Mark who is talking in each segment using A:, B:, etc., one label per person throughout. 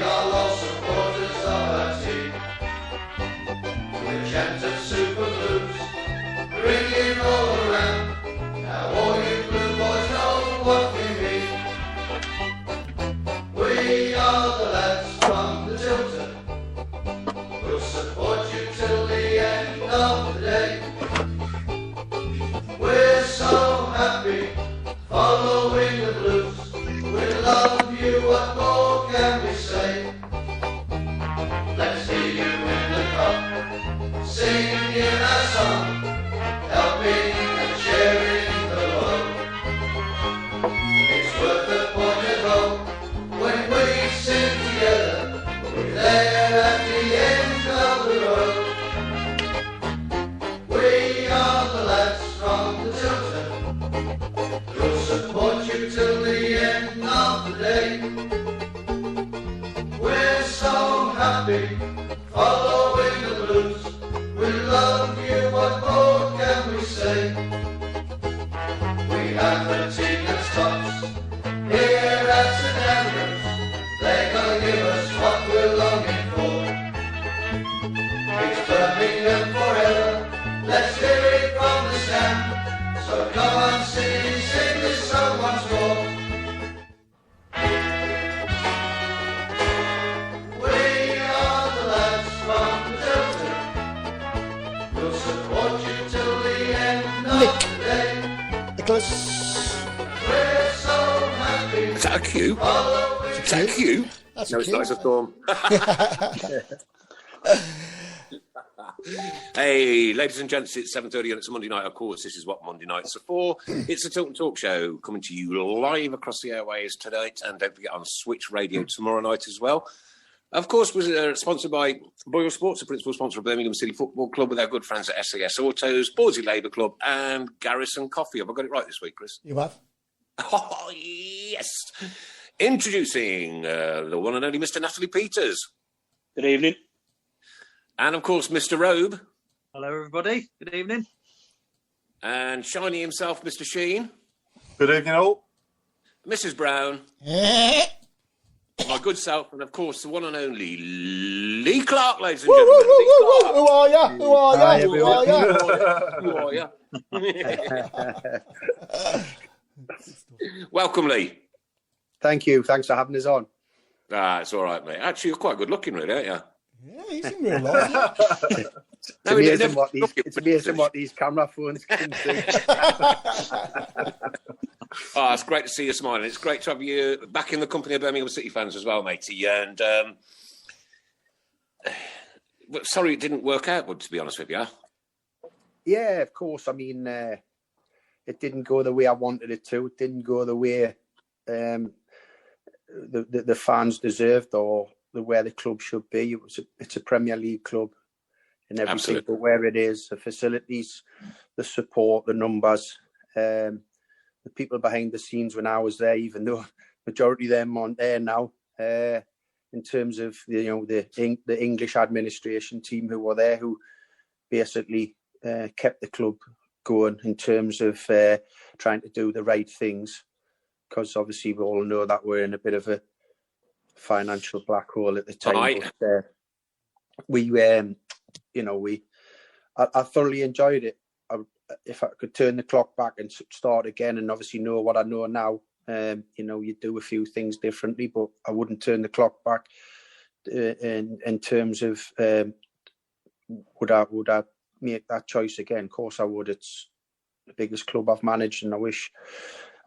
A: are all supporters of our team. We chant of Super Blues, ringing all around. Now all you blue boys know what we mean. We are the lads from the Tilton. We'll support you till the end of the day. We're so happy following the blues. We love you, what more can we say? Let's hear you in the pub, singing in our song, helping and sharing the load. It's worth the point at home when we sing together. We're there at the end of the road. We are the lads from the Tilton. We'll support you till the end of the day. We're so happy following the blues. We love you, what more can we say? We have the team that's tops here at St Andrews. They're gonna give us what we're longing for. It's Birmingham forever. Let's hear it from the stand. So come on, sing this song once more. We are the lads from the Tilton. We'll support you till the end of the day.
B: Nicholas.
A: We're so happy.
C: Is that a cue? Is that a cue?
B: That's
C: No, it's not. It's a storm. Hey, ladies and gents, it's 7:30 and it's a Monday night. Of course, this is what Monday nights are for. It's the Tilton Talk Show coming to you live across the airways tonight, and don't forget on Switch Radio tomorrow night as well. Of course, we're sponsored by Boyle Sports, the principal sponsor of Birmingham City Football Club, with our good friends at SAS Autos, Bawdsey Labour Club, and Garrison Coffee. Have I got it right this week, Chris?
B: You have?
C: Oh, yes. Introducing the one and only Mr. Natalie Peters.
D: Good evening.
C: And, of course, Mr. Robe.
D: Hello, everybody. Good evening.
C: And Shiny himself, Mr. Sheen.
E: Good evening, all.
C: Mrs. Brown.
B: Eh?
C: My good self. And, of course, the one and only Lee Clark, ladies and
B: Woo, woo,
C: gentlemen.
B: woo,
C: Lee
B: woo, woo.
C: Clark.
B: Who are you? Who are
E: Hi,
B: you? Who are
E: everyone.
B: you?
C: Who are you? Welcome, Lee.
F: Thank you. Thanks for having us on.
C: It's all right, mate. Actually, you're quite good looking, really, aren't you?
B: Yeah, he's in real life.
F: It's amazing what these camera phones can do.
C: Oh, it's great to see you smiling. It's great to have you back in the company of Birmingham City fans as well, matey. And sorry it didn't work out, but to be honest with you.
F: Yeah, of course. I mean, it didn't go the way I wanted it to. It didn't go the way the fans deserved or the where the club should be. It's a Premier League club and everything,
C: Absolutely.
F: but where it is, the facilities, the support, the numbers, the people behind the scenes when I was there, even though majority of them aren't there now, in terms of the English administration team who were there, who basically kept the club going in terms of trying to do the right things, because obviously we all know that we're in a bit of a financial black hole at the time.
C: Right.
F: But, I thoroughly enjoyed it. If I could turn the clock back and start again, and obviously know what I know now, you do a few things differently, but I wouldn't turn the clock back in terms of would I make that choice again? Of course I would. It's the biggest club I've managed, and I wish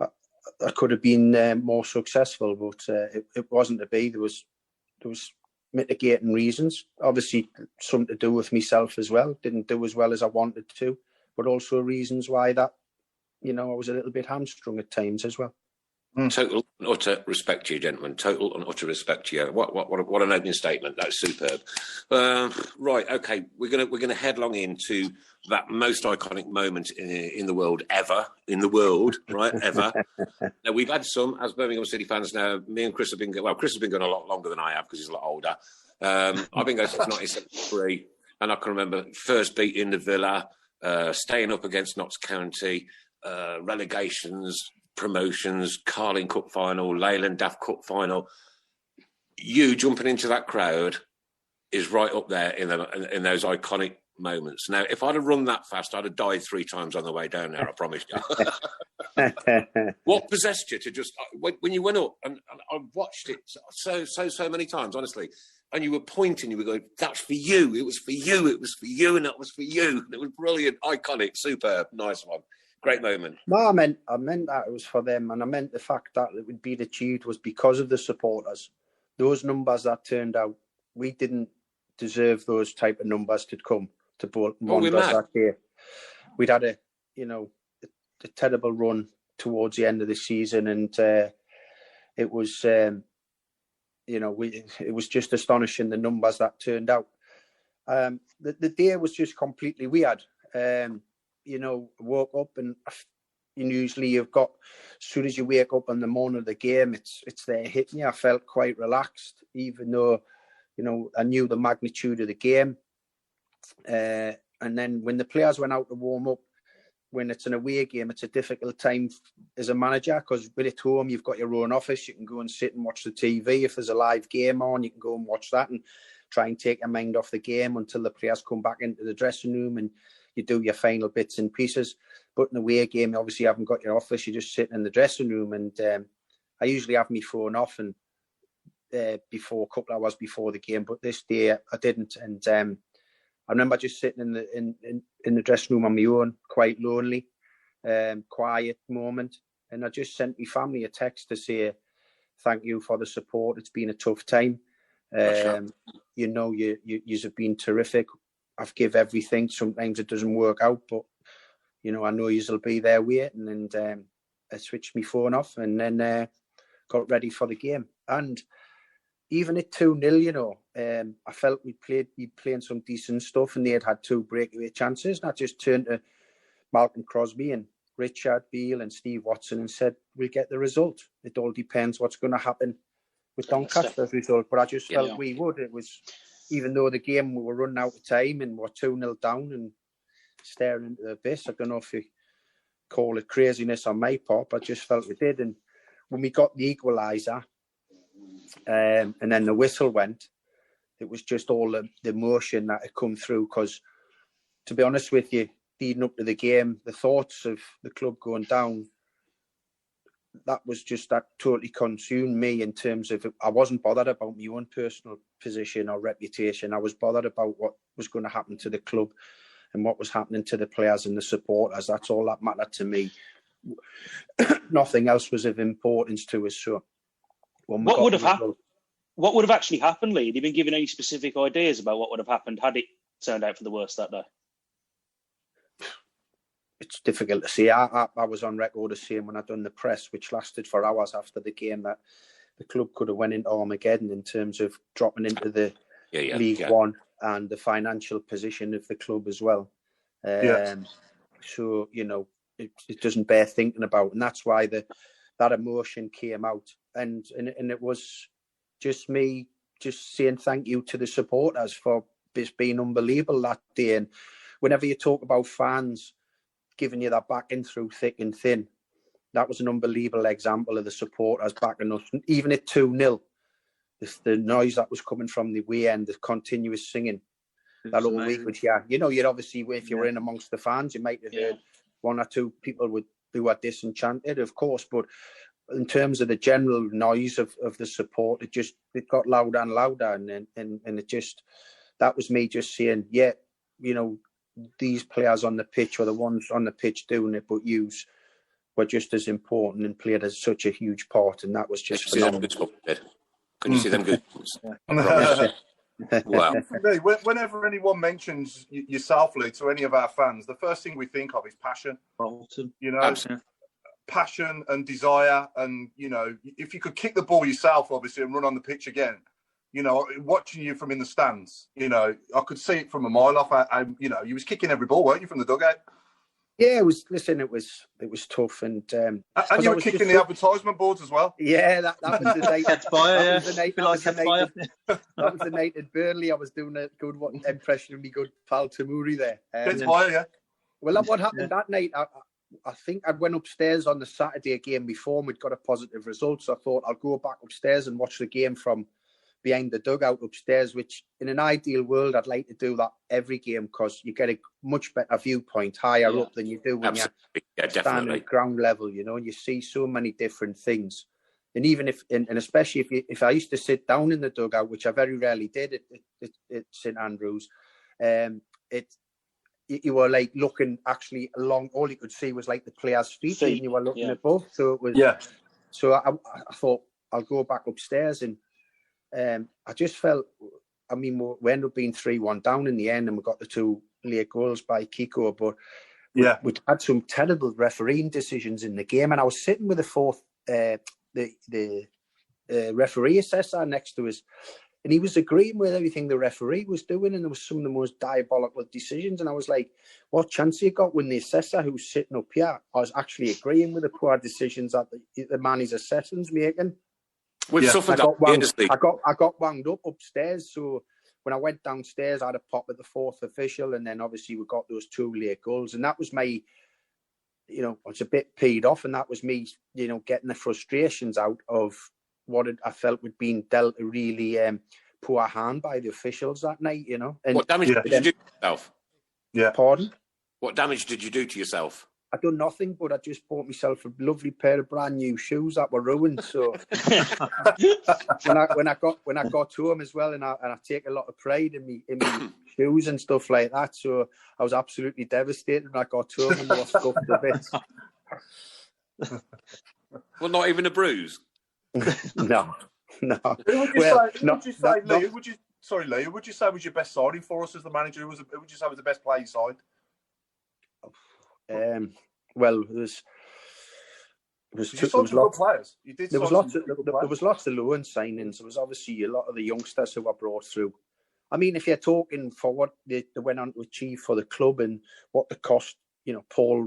F: I could have been more successful, but it wasn't to be. There was mitigating reasons, obviously something to do with myself as well. Didn't do as well as I wanted to, but also reasons why that, I was a little bit hamstrung at times as well.
C: Total and utter respect to you, gentlemen. Total and utter respect to you. What an opening statement. That's superb. Right, okay. We're gonna headlong into that most iconic moment in the world ever. In the world, right? Ever. Now we've had some as Birmingham City fans. Now me and Chris have been Chris has been going a lot longer than I have because he's a lot older. I've been going since 1973, and I can remember first beating the Villa, staying up against Notts County, relegations, promotions, Carling Cup final, Leyland Daft Cup final. you jumping into that crowd is right up there in those iconic moments. Now, if I'd have run that fast, I'd have died 3 times on the way down there, I promise you. What possessed you to just, when you went up, and I watched it so many times, honestly, and you were pointing, you were going, that's for you, it was for you, it was for you, and that was for you. It was brilliant, iconic, superb, nice one. Great moment.
F: No, I meant that it was for them, and I meant the fact that it would be achieved was because of the supporters. Those numbers that turned out, we didn't deserve those type of numbers to come to Bolton Wanderers that year. We'd had a terrible run towards the end of the season, and it was it was just astonishing, the numbers that turned out. The day was just completely weird. Woke up, and usually you've got, as soon as you wake up on the morning of the game, it's there hitting you. I felt quite relaxed, even though I knew the magnitude of the game. And then when the players went out to warm up, when it's an away game, it's a difficult time as a manager, because when at home, you've got your own office. You can go and sit and watch the TV. If there's a live game on, you can go and watch that and try and take your mind off the game until the players come back into the dressing room and you do your final bits and pieces. But in the away game, obviously, you haven't got your office. You're just sitting in the dressing room. And I usually have my phone off and before a couple of hours before the game. But this day, I didn't. And I remember just sitting in the dressing room on my own, quite lonely, quiet moment. And I just sent my family a text to say, thank you for the support. It's been a tough time. You've been terrific. I've give everything. Sometimes it doesn't work out, but I know you'll be there waiting. And I switched my phone off and then got ready for the game. And even at 2-0, I felt we'd playing some decent stuff, and they had 2 breakaway chances. And I just turned to Malcolm Crosby and Richard Beale and Steve Watson and said, we'll get the result. It all depends what's going to happen with Doncaster's result. But I just felt we would. It was, even though the game, we were running out of time and we're 2-0 down and staring into the abyss. I don't know if you call it craziness on my part, but I just felt we did. And when we got the equaliser, and then the whistle went, it was just all the emotion that had come through. Because, to be honest with you, leading up to the game, the thoughts of the club going down, that totally consumed me, in terms of, I wasn't bothered about my own personal position or reputation. I was bothered about what was going to happen to the club and what was happening to the players and the supporters. That's all that mattered to me. Nothing else was of importance to us. So what would have
D: actually happened, Lee? Have you been given any specific ideas about what would have happened had it turned out for the worst that day?
F: It's difficult to say. I was on record as saying, when I'd done the press, which lasted for hours after the game, that the club could have went into Armageddon in terms of dropping into the League One and the financial position of the club as well. So, it doesn't bear thinking about. And that's why that emotion came out. And it was just me just saying thank you to the supporters for just being unbelievable that day. And whenever you talk about fans giving you that backing through thick and thin, that was an unbelievable example of the supporters backing us. Even at 2-0, the noise that was coming from the way end, the continuous singing, that all week, which, you'd obviously, if you were in amongst the fans, you might have heard 1 or 2 people who were disenchanted, of course, but in terms of the general noise of the support, it got louder and louder, and it just, that was me just saying, these players on the pitch, or the ones on the pitch doing it, but yous were just as important and played as such a huge part, and that was just phenomenal.
C: Can you see them good?
E: Wow. Whenever anyone mentions yourself, Lee, to any of our fans, the first thing we think of is passion.
C: Absolutely.
E: Passion and desire, and if you could kick the ball yourself, obviously, and run on the pitch again, watching you from in the stands, I could see it from a mile off. You was kicking every ball, weren't you, from the dugout?
F: Yeah, it was. Listen, it was tough, and
E: you were kicking the advertisement boards as well.
F: Yeah, that was the night. That was the night at Burnley. I was doing a good impression of me good pal Tamuri there. Well, what happened that night? I think I went upstairs on the Saturday game before, and we'd got a positive result. So I thought I'll go back upstairs and watch the game from behind the dugout upstairs, which in an ideal world, I'd like to do that every game because you get a much better viewpoint higher up than you do when you're standing at ground level, you know, and you see so many different things. And even and especially if I used to sit down in the dugout, which I very rarely did at St Andrews, you were like looking actually along, all you could see was like the players' feet and you were looking above. So it was, so I thought I'll go back upstairs and I just felt, I mean, we ended up being 3-1 down in the end and we got the 2 late goals by Kiko, but we had some terrible refereeing decisions in the game. And I was sitting with the fourth, the referee assessor next to us, and he was agreeing with everything the referee was doing, and there was some of the most diabolical decisions. And I was like, what chance you got when the assessor who's sitting up here, I was actually agreeing with the poor decisions that the man his assessment's making. I got wound up upstairs, so when I went downstairs, I had a pop at the fourth official, and then obviously we got those 2 late goals, and that was my, you know, I was a bit peed off, and that was me, you know, getting the frustrations out of what I felt would been dealt a really poor hand by the officials that night, you know. And
C: what damage did you do to yourself?
F: Yeah. Pardon?
C: What damage did you do to yourself?
F: I done nothing, but I just bought myself a lovely pair of brand new shoes that were ruined. So when I got to them as well, and I take a lot of pride in me shoes and stuff like that. So I was absolutely devastated when I got to them and they were scuffed a bit.
C: Well, not even a bruise.
F: No.
E: Who would you say, Lee? Who would you say was your best signing for us as the manager? Who would you say was the best player you signed?
F: Well, there was lots of loan signings. There was obviously a lot of the youngsters who were brought through. I mean, if you're talking for what they went on to achieve for the club and what the cost, you know, Paul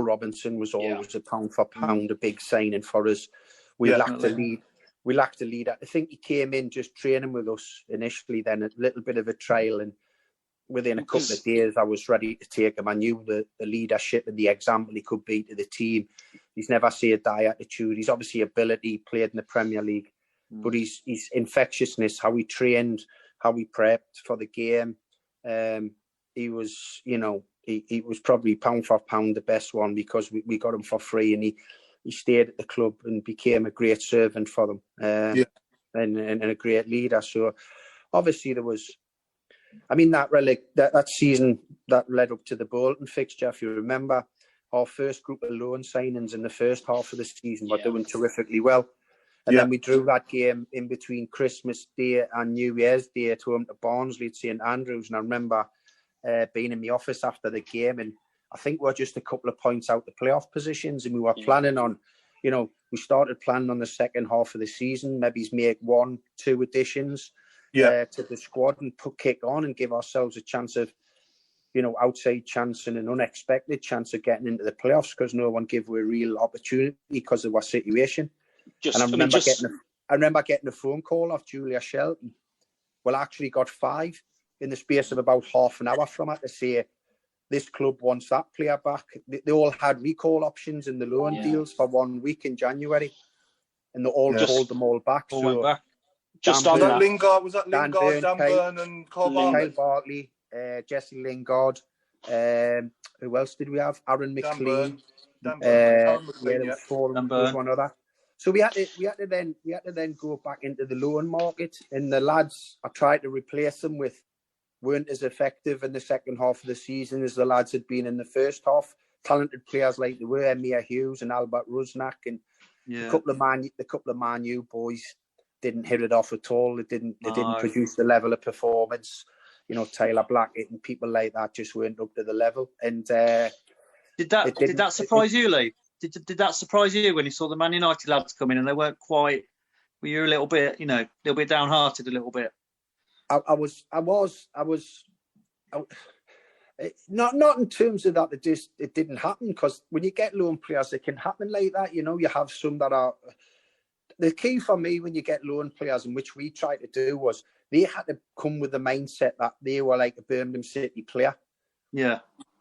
F: Robinson was always a pound for pound, a big signing for us. We lacked a lead. We lacked a leader. I think he came in just training with us initially, then a little bit of a trial, and within a couple of days, I was ready to take him. I knew the leadership and the example he could be to the team. He's never say a die attitude. He's obviously ability, played in the Premier League, but his infectiousness, how he trained, how he prepped for the game. He was, you know, he was probably pound for pound the best one because we got him for free, and he stayed at the club and became a great servant for them and a great leader. So obviously there was, I mean, that season that led up to the Bolton fixture, if you remember, our first group of loan signings in the first half of the season were doing terrifically well. And then we drew that game in between Christmas Day and New Year's Day at home to Barnsley at St Andrews. And I remember being in the office after the game, and I think we're just a couple of points out the playoff positions, and we were planning on, you know, we started planning on the second half of the season, maybe make 1-2 additions to the squad and kick on and give ourselves a chance of, you know, outside chance and an unexpected chance of getting into the playoffs because no one gave a real opportunity because of our situation. I remember getting a phone call off Julia Shelton. Well, I actually got 5 in the space of about half an hour from her to say, this club wants that player back. They all had recall options in the loan deals for 1 week in January, and they all pulled them all back.
D: Just on that,
E: Lingard, was that Lingard, Dan Burn and Kyle
F: Bartley, Jesse Lingard. Who else did we have? Aaron McLean. Dan Burn, one other. So we had to then go back into the loan market, and the lads I tried to replace them with weren't as effective in the second half of the season as the lads had been in the first half. Talented players like they were, Emir Hughes and Albert Rusnak, and the couple of Man U boys didn't hit it off at all. They didn't produce the level of performance. You know, Taylor Blackett and people like that just weren't up to the level. And
G: did that surprise you, Lee? Did that surprise you when you saw the Man United lads come in and they weren't quite? Were you a little bit, downhearted a little bit?
F: I was not in terms of that. It didn't happen, because when you get loan players, it can happen like that. You know, you have some that are. The key for me when you get loan players, and which we tried to do, was they had to come with the mindset that they were like a Birmingham City player.
G: Yeah.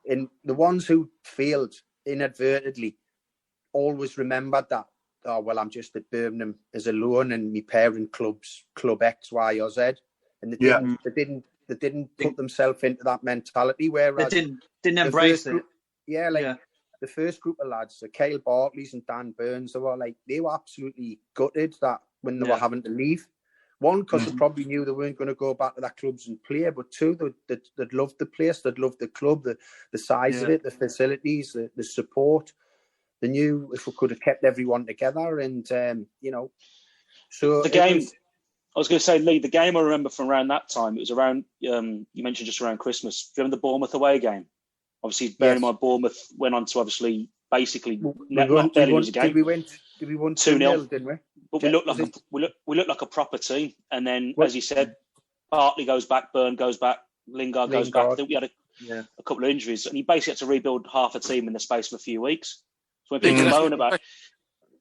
F: And the ones who failed inadvertently always remembered that oh, well, I'm just at Birmingham as a loan and my parent club's club X, Y, or Z. And they didn't put themselves into that mentality. Whereas
G: they didn't embrace it.
F: Group, the first group of lads, the Kyle Bartleys and Dan Burns, they were absolutely gutted that when they were having to leave. One, because they probably knew they weren't going to go back to their clubs and play, but two, they'd loved the place, they'd loved the club, the size of it, the facilities, the support. They knew if we could have kept everyone together, and so
D: the game. I was going to say, Lee, the game I remember from around that time. It was around. You mentioned just around Christmas. Do you remember the Bournemouth away game? Obviously, bearing in mind Bournemouth went on to obviously basically not barely lose a game.
F: Did we win 2-0, didn't we?
D: But we looked like a proper team. And then, as you said, Bartley goes back, Byrne goes back, Lingard goes back. I think we had a couple of injuries, and he basically had to rebuild half a team in the space of a few weeks. So when people moan about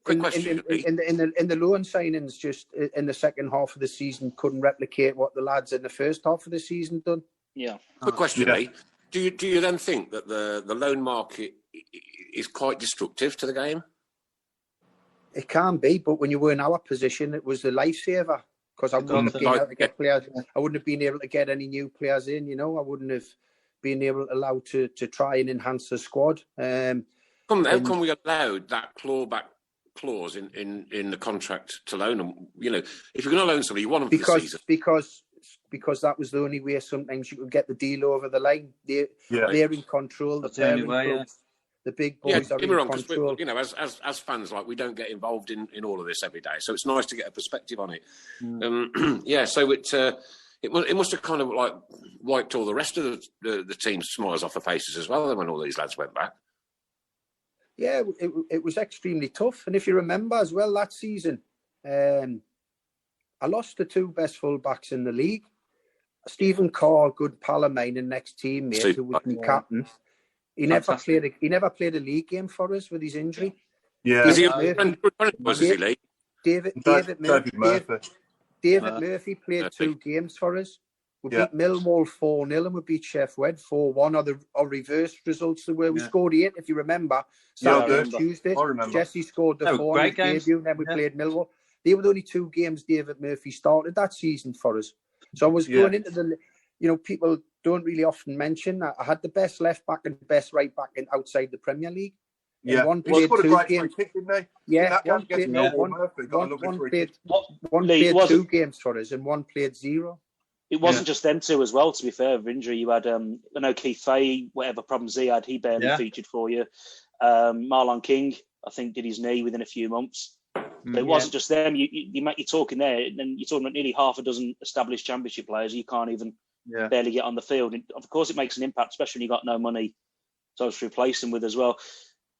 C: quick question
F: in the loan signings, just in the second half of the season, couldn't replicate what the lads in the first half of the season done.
D: Yeah.
C: Quick question, Lee. Do you then think that the loan market is quite destructive to the game?
F: It can be, but when you were in our position, it was the lifesaver, because I wouldn't have been able to get players. I wouldn't have been able to get any new players in. I wouldn't have been allowed to try and enhance the squad. How
C: come we allowed that clawback clause in the contract to loan them? If you're going to loan somebody, you want them for the season.
F: Because that was the only way sometimes you could get the deal over the line. They're in control.
G: That's the only way,
F: the big boys are in control.
C: As fans, we don't get involved in all of this every day, so it's nice to get a perspective on it. So it must have kind of wiped all the rest of the team's smiles off their faces as well when all these lads went back.
F: Yeah, it was extremely tough. And if you remember as well, that season, I lost the two best fullbacks in the league. Stephen Carr, good pal of mine and next teammate, who was my captain. He never played a league game for us with his injury.
C: Yeah.
F: David Murphy played 2 games for us. We beat Millwall 4-0 and we beat Sheff Wed 4-1, or reversed results where we scored 8, if you remember. Saturday and Tuesday. Jesse scored the 4 in his debut, and then we played Millwall. They were the only 2 games David Murphy started that season for us. So I was going into people don't really often mention that I had the best left back and the best right back outside the Premier League.
E: Yeah,
F: one played 2 games. One played 2 games for us, and one played 0.
D: It wasn't just them two as well, to be fair, of injury. You had, I know Keith Fahey, whatever problems he had, he barely featured for you. Marlon King, I think, did his knee within a few months. But it wasn't just them. You're talking there, and you're talking about nearly half a dozen established championship players. You can't even barely get on the field. And of course, it makes an impact, especially when you've got no money to replace them with as well.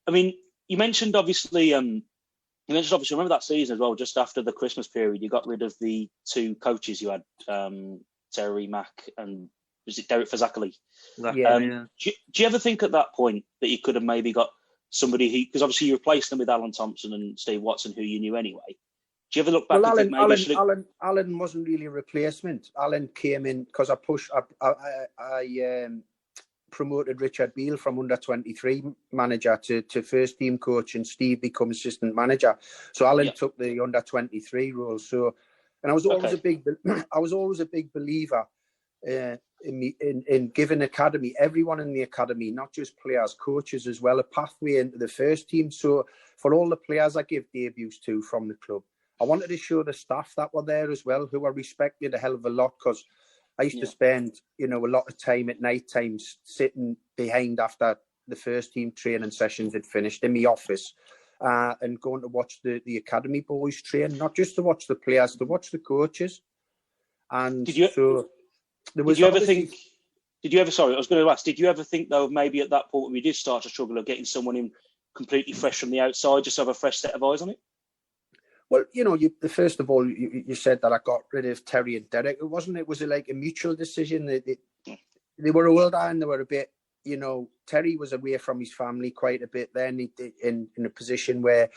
D: I mean, you mentioned obviously, remember that season as well, just after the Christmas period, you got rid of the 2 coaches you had, Terry Mack and was it Derek Fazackerley? Do you ever think at that point that you could have maybe got somebody who, because obviously you replaced them with Alan Thompson and Steve Watson, who you knew anyway. Do you ever look back and think maybe
F: Alan wasn't really a replacement. Alan came in because I promoted Richard Beale from under-23 manager to first team coach, and Steve became assistant manager. So Alan took the under-23 role. So, and I was always a big believer in giving everyone in the academy, not just players, coaches as well, a pathway into the first team. So for all the players I give debuts to from the club, I wanted to show the staff that were there as well, who I respected a hell of a lot, because I used to spend, a lot of time at night times sitting behind after the first team training sessions had finished in my office and going to watch the academy boys train, not just to watch the players, to watch the coaches. And did you ever think though, maybe at that point when we did start to struggle of getting someone in completely fresh from the outside, just have a fresh set of eyes on it? Well, first of all, you said that I got rid of Terry and Derek. It was like a mutual decision. They were older and they were a bit, Terry was away from his family quite a bit then, in a position where,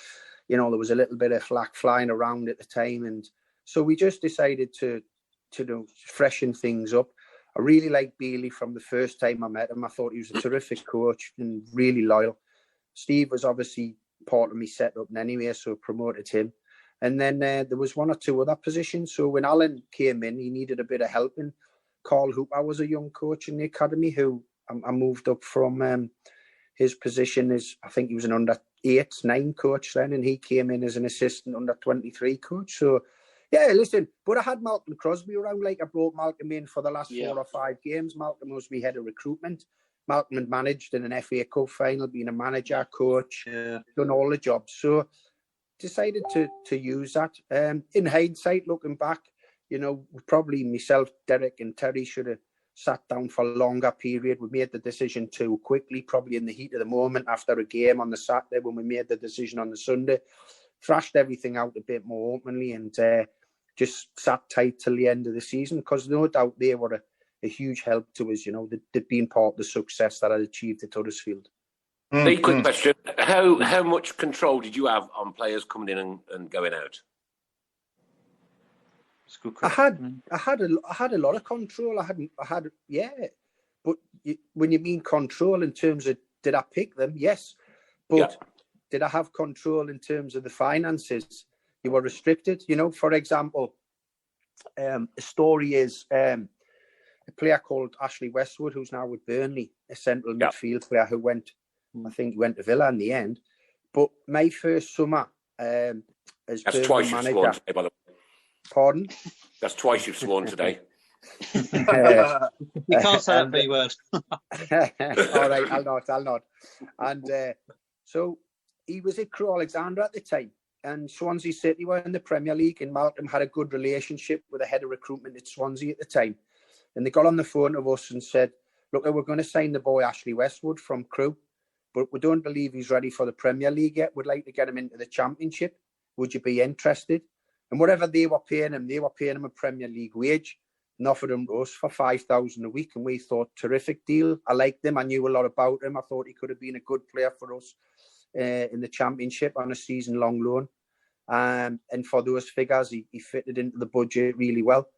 F: there was a little bit of flack flying around at the time. And so we just decided to freshen things up. I really liked Bealey from the first time I met him. I thought he was a terrific coach and really loyal. Steve was obviously part of me setup anyway, so promoted him. And then there was one or two other positions. So when Alan came in, he needed a bit of help. And Carl Hooper was a young coach in the academy who I moved up from his position as, I think he was an under 8-9 coach then, and he came in as an assistant under 23 coach. So, yeah, listen, but I had Malcolm Crosby around, like I brought Malcolm in for the last 4 or 5 games. Malcolm was my head of recruitment. Malcolm had managed in an FA Cup final, been a manager, coach, done all the jobs. So decided to use that. In hindsight, looking back, you know, probably myself, Derek and Terry should have sat down for a longer period. We made the decision too quickly, probably in the heat of the moment after a game on the Saturday when we made the decision on the Sunday. Thrashed everything out a bit more openly and just sat tight till the end of the season, because no doubt they were a huge help to us. You know, they'd been part of the success that I'd achieved at Huddersfield.
C: The quick question: How much control did you have on players coming in and going out?
F: I had a lot of control. But when you mean control in terms of did I pick them? Yes, but did I have control in terms of the finances? You were restricted. You know, for example, a story is a player called Ashley Westwood, who's now with Burnley, a central midfield player who went, I think, went to Villa in the end. But my first summer as
C: That's
F: Burnley
C: twice
F: manager.
C: You've sworn today, by the way.
F: Pardon?
C: That's twice you've sworn today.
G: You can't say that B word.
F: All right, I'll not. And so he was at Crewe Alexandra at the time, and Swansea City were in the Premier League, and Malcolm had a good relationship with the head of recruitment at Swansea at the time. And they got on the phone to us and said, look, we're going to sign the boy Ashley Westwood from Crewe, but we don't believe he's ready for the Premier League yet. We'd like to get him into the Championship. Would you be interested? And whatever they were paying him a Premier League wage and offered him to us for $5,000 a week. And we thought, terrific deal. I liked him. I knew a lot about him. I thought he could have been a good player for us in the Championship on a season-long loan. And for those figures, he fitted into the budget really well.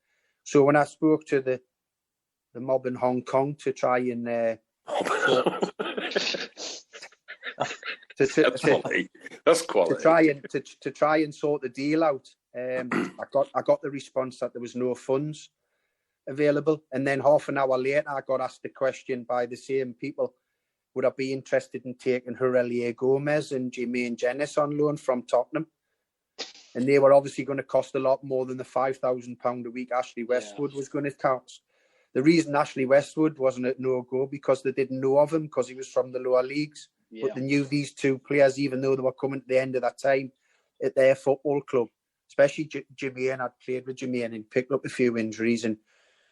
F: So when I spoke to the mob in Hong Kong to try and
C: That's quality.
F: To try and sort the deal out, I got the response that there was no funds available, and then half an hour later I got asked the question by the same people, would I be interested in taking Aurelien Gomez and Jermaine Jenas on loan from Tottenham? And they were obviously going to cost a lot more than the £5,000 a week Ashley Westwood was going to cost. The reason Ashley Westwood wasn't at no-go because they didn't know of him because he was from the lower leagues. Yeah. But they knew these two players, even though they were coming to the end of that time at their football club. Especially Jermaine. I'd played with Jermaine and picked up a few injuries, and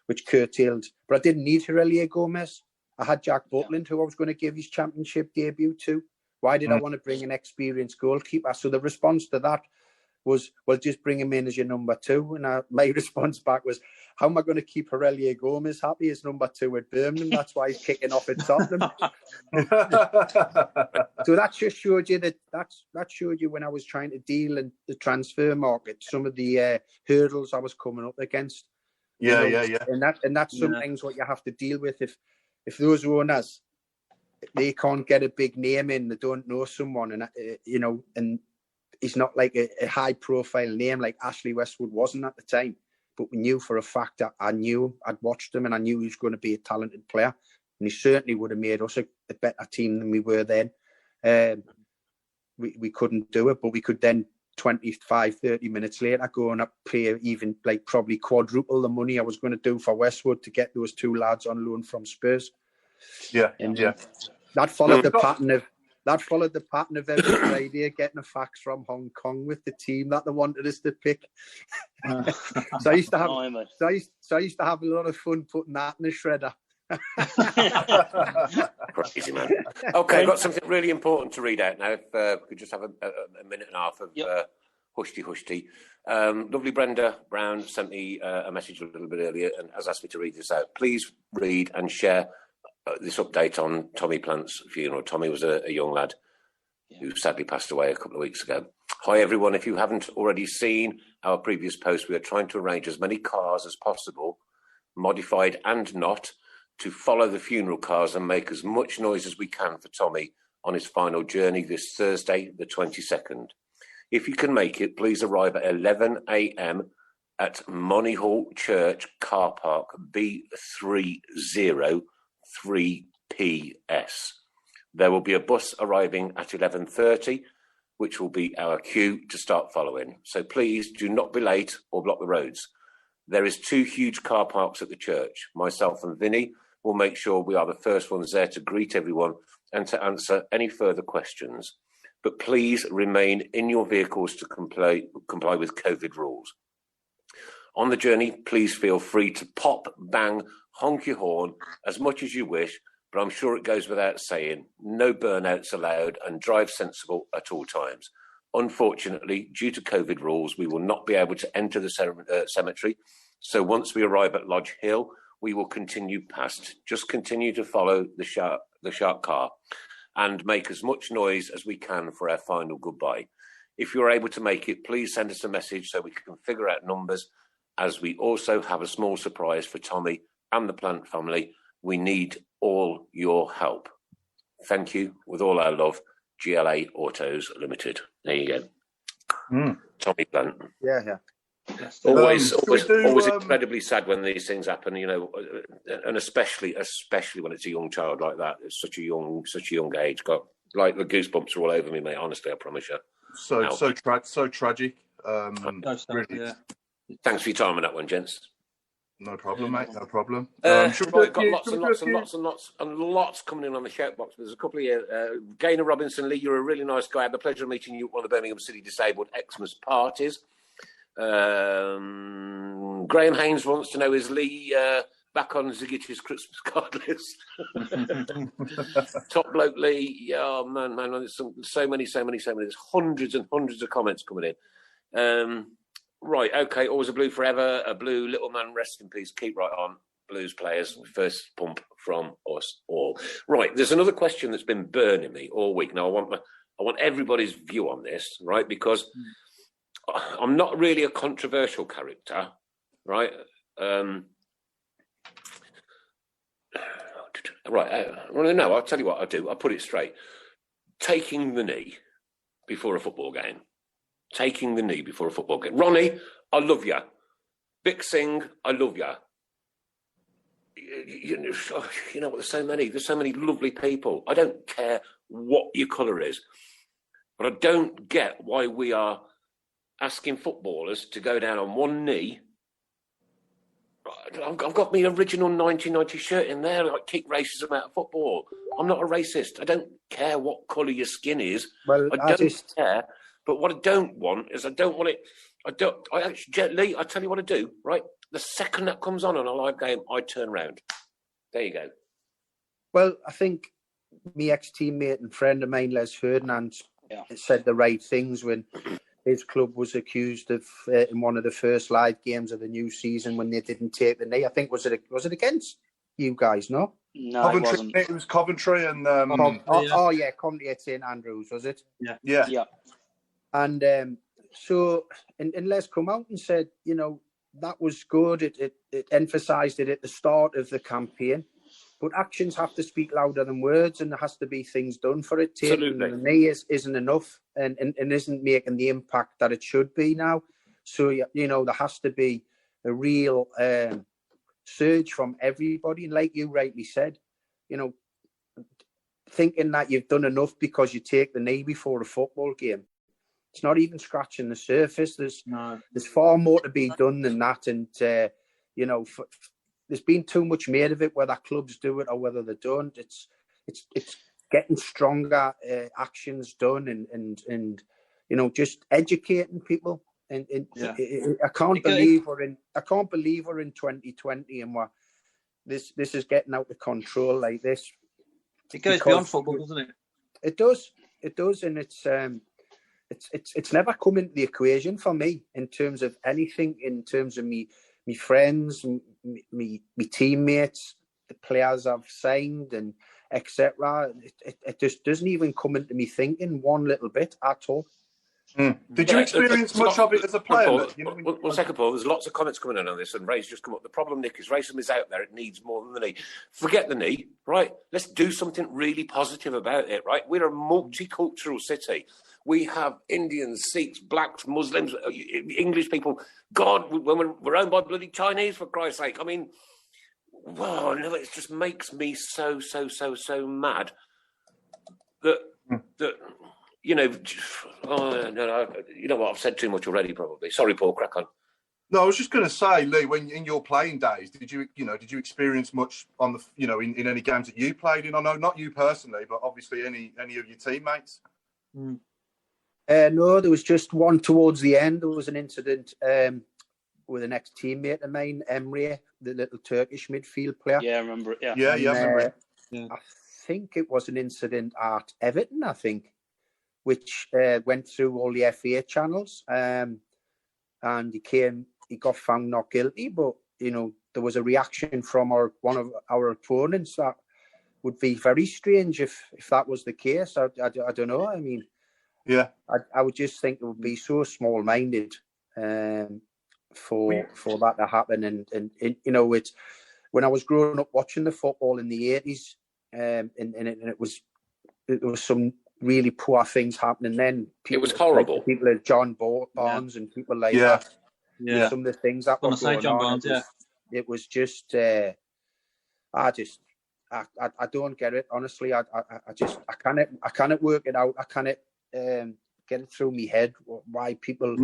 F: which curtailed. But I didn't need Aurelien Gomez. I had Jack Butland, who I was going to give his Championship debut to. Why did I want to bring an experienced goalkeeper? So the response to that was, well, just bring him in as your number 2. And my response back was, how am I going to keep Aurelien Gomez happy as number 2 at Birmingham? That's why he's kicking off at Tottenham. So that just showed you that showed you when I was trying to deal in the transfer market, some of the hurdles I was coming up against.
E: Yeah.
F: And that's sometimes what you have to deal with. If those owners, they can't get a big name in, they don't know someone, and and he's not like a high profile name like Ashley Westwood wasn't at the time. But we knew for a fact that I'd watched him and I knew he was going to be a talented player. And he certainly would have made us a better team than we were then. We couldn't do it, but we could then 25, 30 minutes later go and pay even like probably quadruple the money I was going to do for Westwood to get those 2 lads on loan from Spurs.
E: Yeah.
F: That followed the pattern of every Friday getting a fax from Hong Kong with the team that they wanted us to pick. So I used to have a lot of fun putting that in the shredder.
C: Crazy, man. Okay, I've got something really important to read out now. If we could just have a minute and a half of hushty. Lovely Brenda Brown sent me a message a little bit earlier and has asked me to read this out. Please read and share this update on Tommy Plant's funeral. Tommy was a young lad who sadly passed away a couple of weeks ago. Hi, everyone. If you haven't already seen our previous post, we are trying to arrange as many cars as possible, modified and not, to follow the funeral cars and make as much noise as we can for Tommy on his final journey this Thursday, the 22nd. If you can make it, please arrive at 11 a.m. at Moneyhall Church Car Park, B303PS. There will be a bus arriving at 11:30, which will be our cue to start following. So please do not be late or block the roads. There is 2 huge car parks at the church. Myself and Vinny will make sure we are the first ones there to greet everyone and to answer any further questions. But please remain in your vehicles to comply with COVID rules. On the journey, please feel free to pop, bang, honk your horn as much as you wish, but I'm sure it goes without saying, no burnouts allowed and drive sensible at all times. Unfortunately, due to COVID rules, we will not be able to enter the cemetery. So once we arrive at Lodge Hill, we will continue past. Just continue to follow the shark car and make as much noise as we can for our final goodbye. If you're able to make it, please send us a message so we can figure out numbers, as we also have a small surprise for Tommy and the Plant family. We need all your help. Thank you. With all our love, GLA Autos Limited. There you go. Tommy Plant.
F: Yeah.
C: Always incredibly sad when these things happen, you know, and especially when it's a young child like that. It's such a young age. Got like the goosebumps are all over me, mate. Honestly, I promise you.
E: So tragic. Really.
G: Yeah.
C: Thanks for your time on that one, gents.
E: No problem, mate. No problem.
C: We've got lots and lots coming in on the shout box. There's a couple of you. Gaynor Robinson, Lee, you're a really nice guy. I had the pleasure of meeting you at one of the Birmingham City Disabled Xmas parties. Graham Haynes wants to know, is Lee back on Ziggich's Christmas card list? Top bloke Lee. Yeah, man. There's so many. There's hundreds and hundreds of comments coming in. Right, okay, always a blue forever, a blue little man, rest in peace, keep right on, Blues players, first pump from us all. Right, there's another question that's been burning me all week. Now, I want everybody's view on this, right, because I'm not really a controversial character, right? I'll tell you what I do, I'll put it straight. Taking the knee before a football game. Taking the knee before a football game. Ronnie, I love you. Vic Singh, I love you. You know what? There's so many lovely people. I don't care what your colour is, but I don't get why we are asking footballers to go down on one knee. I've got my original 1990 shirt in there. I kick racism out of football. I'm not a racist. I don't care what colour your skin is.
F: Well,
C: I don't care. But what I don't want is Lee, I tell you what I do, right? The second that comes on a live game, I turn around. There you go. Well,
F: I think my ex-teammate and friend of mine, Les Ferdinand, said the right things when his club was accused of, in one of the first live games of the new season, when they didn't take the knee. I think, was it against you guys, no?
D: No,
E: Coventry,
D: it wasn't.
E: It was Coventry and...
F: Coventry at St Andrews, was it?
E: Yeah.
F: And so Les come out and said, you know, that was good. It emphasised it at the start of the campaign. But actions have to speak louder than words, and there has to be things done for it. Taking the knee isn't enough and isn't making the impact that it should be now. So, you know, there has to be a real surge from everybody. And like you rightly said, you know, thinking that you've done enough because you take the knee before a football game, it's not even scratching the surface. There's far more to be done than that. And, you know, there's been too much made of it, whether clubs do it or whether they don't. It's getting stronger actions done and you know, just educating people. And I can't believe we're in 2020 and this is getting out of control like this.
G: It goes beyond football, doesn't it?
F: It does, and it's never come into the equation for me in terms of anything, in terms of me friends, me teammates, the players I've signed and etc. It just doesn't even come into me thinking one little bit at all.
E: Did you experience much of it as a player?
C: One second, Paul. There's lots of comments coming in on this, and Ray's just come up. The problem, Nick, is racism is out there. It needs more than the knee. Forget the knee, right? Let's do something really positive about it, right? We're a multicultural city. We have Indians, Sikhs, blacks, Muslims, English people. God, when we're owned by bloody Chinese, for Christ's sake. I mean, wow, no, it just makes me so mad that. You know, you know what? I've said too much already. Probably. Sorry, Paul. Crack on.
E: No, I was just going to say, Lee, when in your playing days, did you experience much on the, in any games that you played in? I know not you personally, but obviously any of your teammates.
F: No, there was just one towards the end. There was an incident with an ex-teammate of mine, Emre, the little Turkish midfield player.
D: Yeah, I remember it. Yeah,
E: I remember it.
F: I think it was an incident at Everton, which went through all the FA channels, and he got found not guilty. But there was a reaction from one of our opponents that would be very strange if that was the case. I don't know. I mean,
E: yeah,
F: I would just think it would be so small-minded for that to happen. And it's when I was growing up watching the football in the 80s, and it was some really poor things happening then.
C: It was horrible.
F: Like people like John Barnes and people like that.
G: Yeah.
F: Some of the things that were going
G: John
F: on.
G: Barnes,
F: it was just, I don't get it. Honestly, I cannot work it out. I cannot get it through my head why people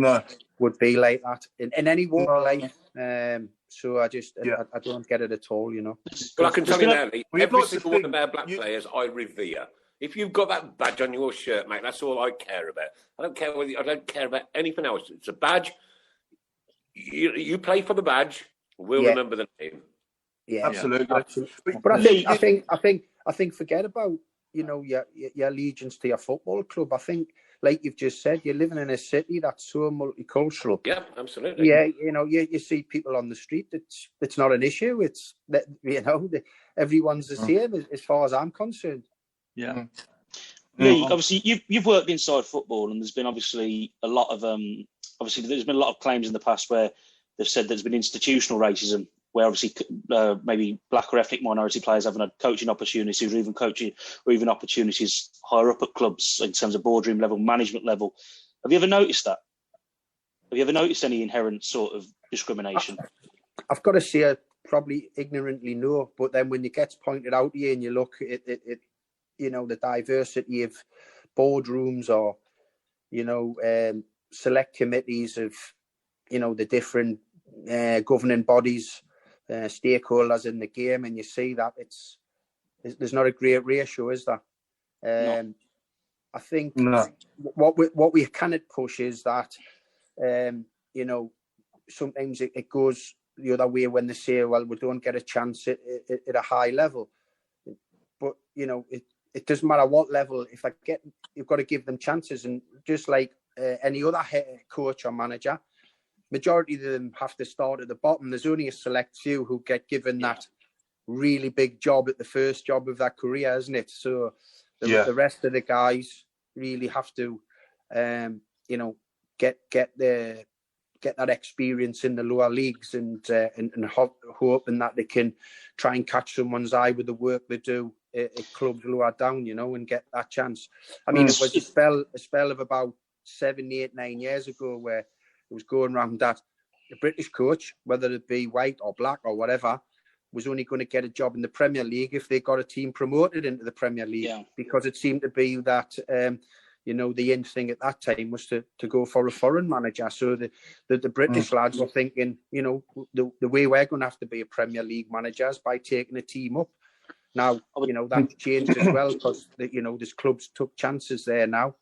F: would be like that in any walk of life. So I don't get it at all.
C: But I can tell you now, every single one of our black players I revere. If you've got that badge on your shirt, mate, that's all I care about. I don't care about anything else. It's a badge. You play for the badge. We'll remember the name.
F: Yeah,
E: absolutely.
F: But I think forget about your allegiance to your football club. I think, like you've just said, you're living in a city that's so multicultural.
C: Yeah, absolutely.
F: Yeah, you see people on the street. It's not an issue. It's that everyone's the same as far as I'm concerned.
G: Yeah.
D: Lee, obviously you've worked inside football, and there's been obviously a lot of there's been a lot of claims in the past where they've said there's been institutional racism, where obviously maybe black or ethnic minority players haven't had coaching opportunities, or even opportunities higher up at clubs in terms of boardroom level, management level. Have you ever noticed that? Have you ever noticed any inherent sort of discrimination?
F: I've got to say, probably ignorantly no, but then when it gets pointed out to you and you look at it, the diversity of boardrooms or, select committees of, the different governing bodies, stakeholders in the game, and you see that there's not a great ratio, is there?
E: No.
F: I think what we cannot push is that, sometimes it goes the other way when they say, well, we don't get a chance at a high level. But, it doesn't matter what level. You've got to give them chances. And just like any other coach or manager, majority of them have to start at the bottom. There's only a select few who get given that really big job at the first job of their career, isn't it? So the rest of the guys really have to, get that experience in the lower leagues and hoping that they can try and catch someone's eye with the work they do at clubs lower down, and get that chance. I mean, it was a spell of about 7, 8, 9 years ago where it was going around that the British coach, whether it be white or black or whatever, was only going to get a job in the Premier League if they got a team promoted into the Premier League, because it seemed to be that, the end thing at that time was to go for a foreign manager. So the British lads were thinking, the way we're going to have to be a Premier League manager is by taking a team up. Now, that's changed as well because, there's clubs took chances there now.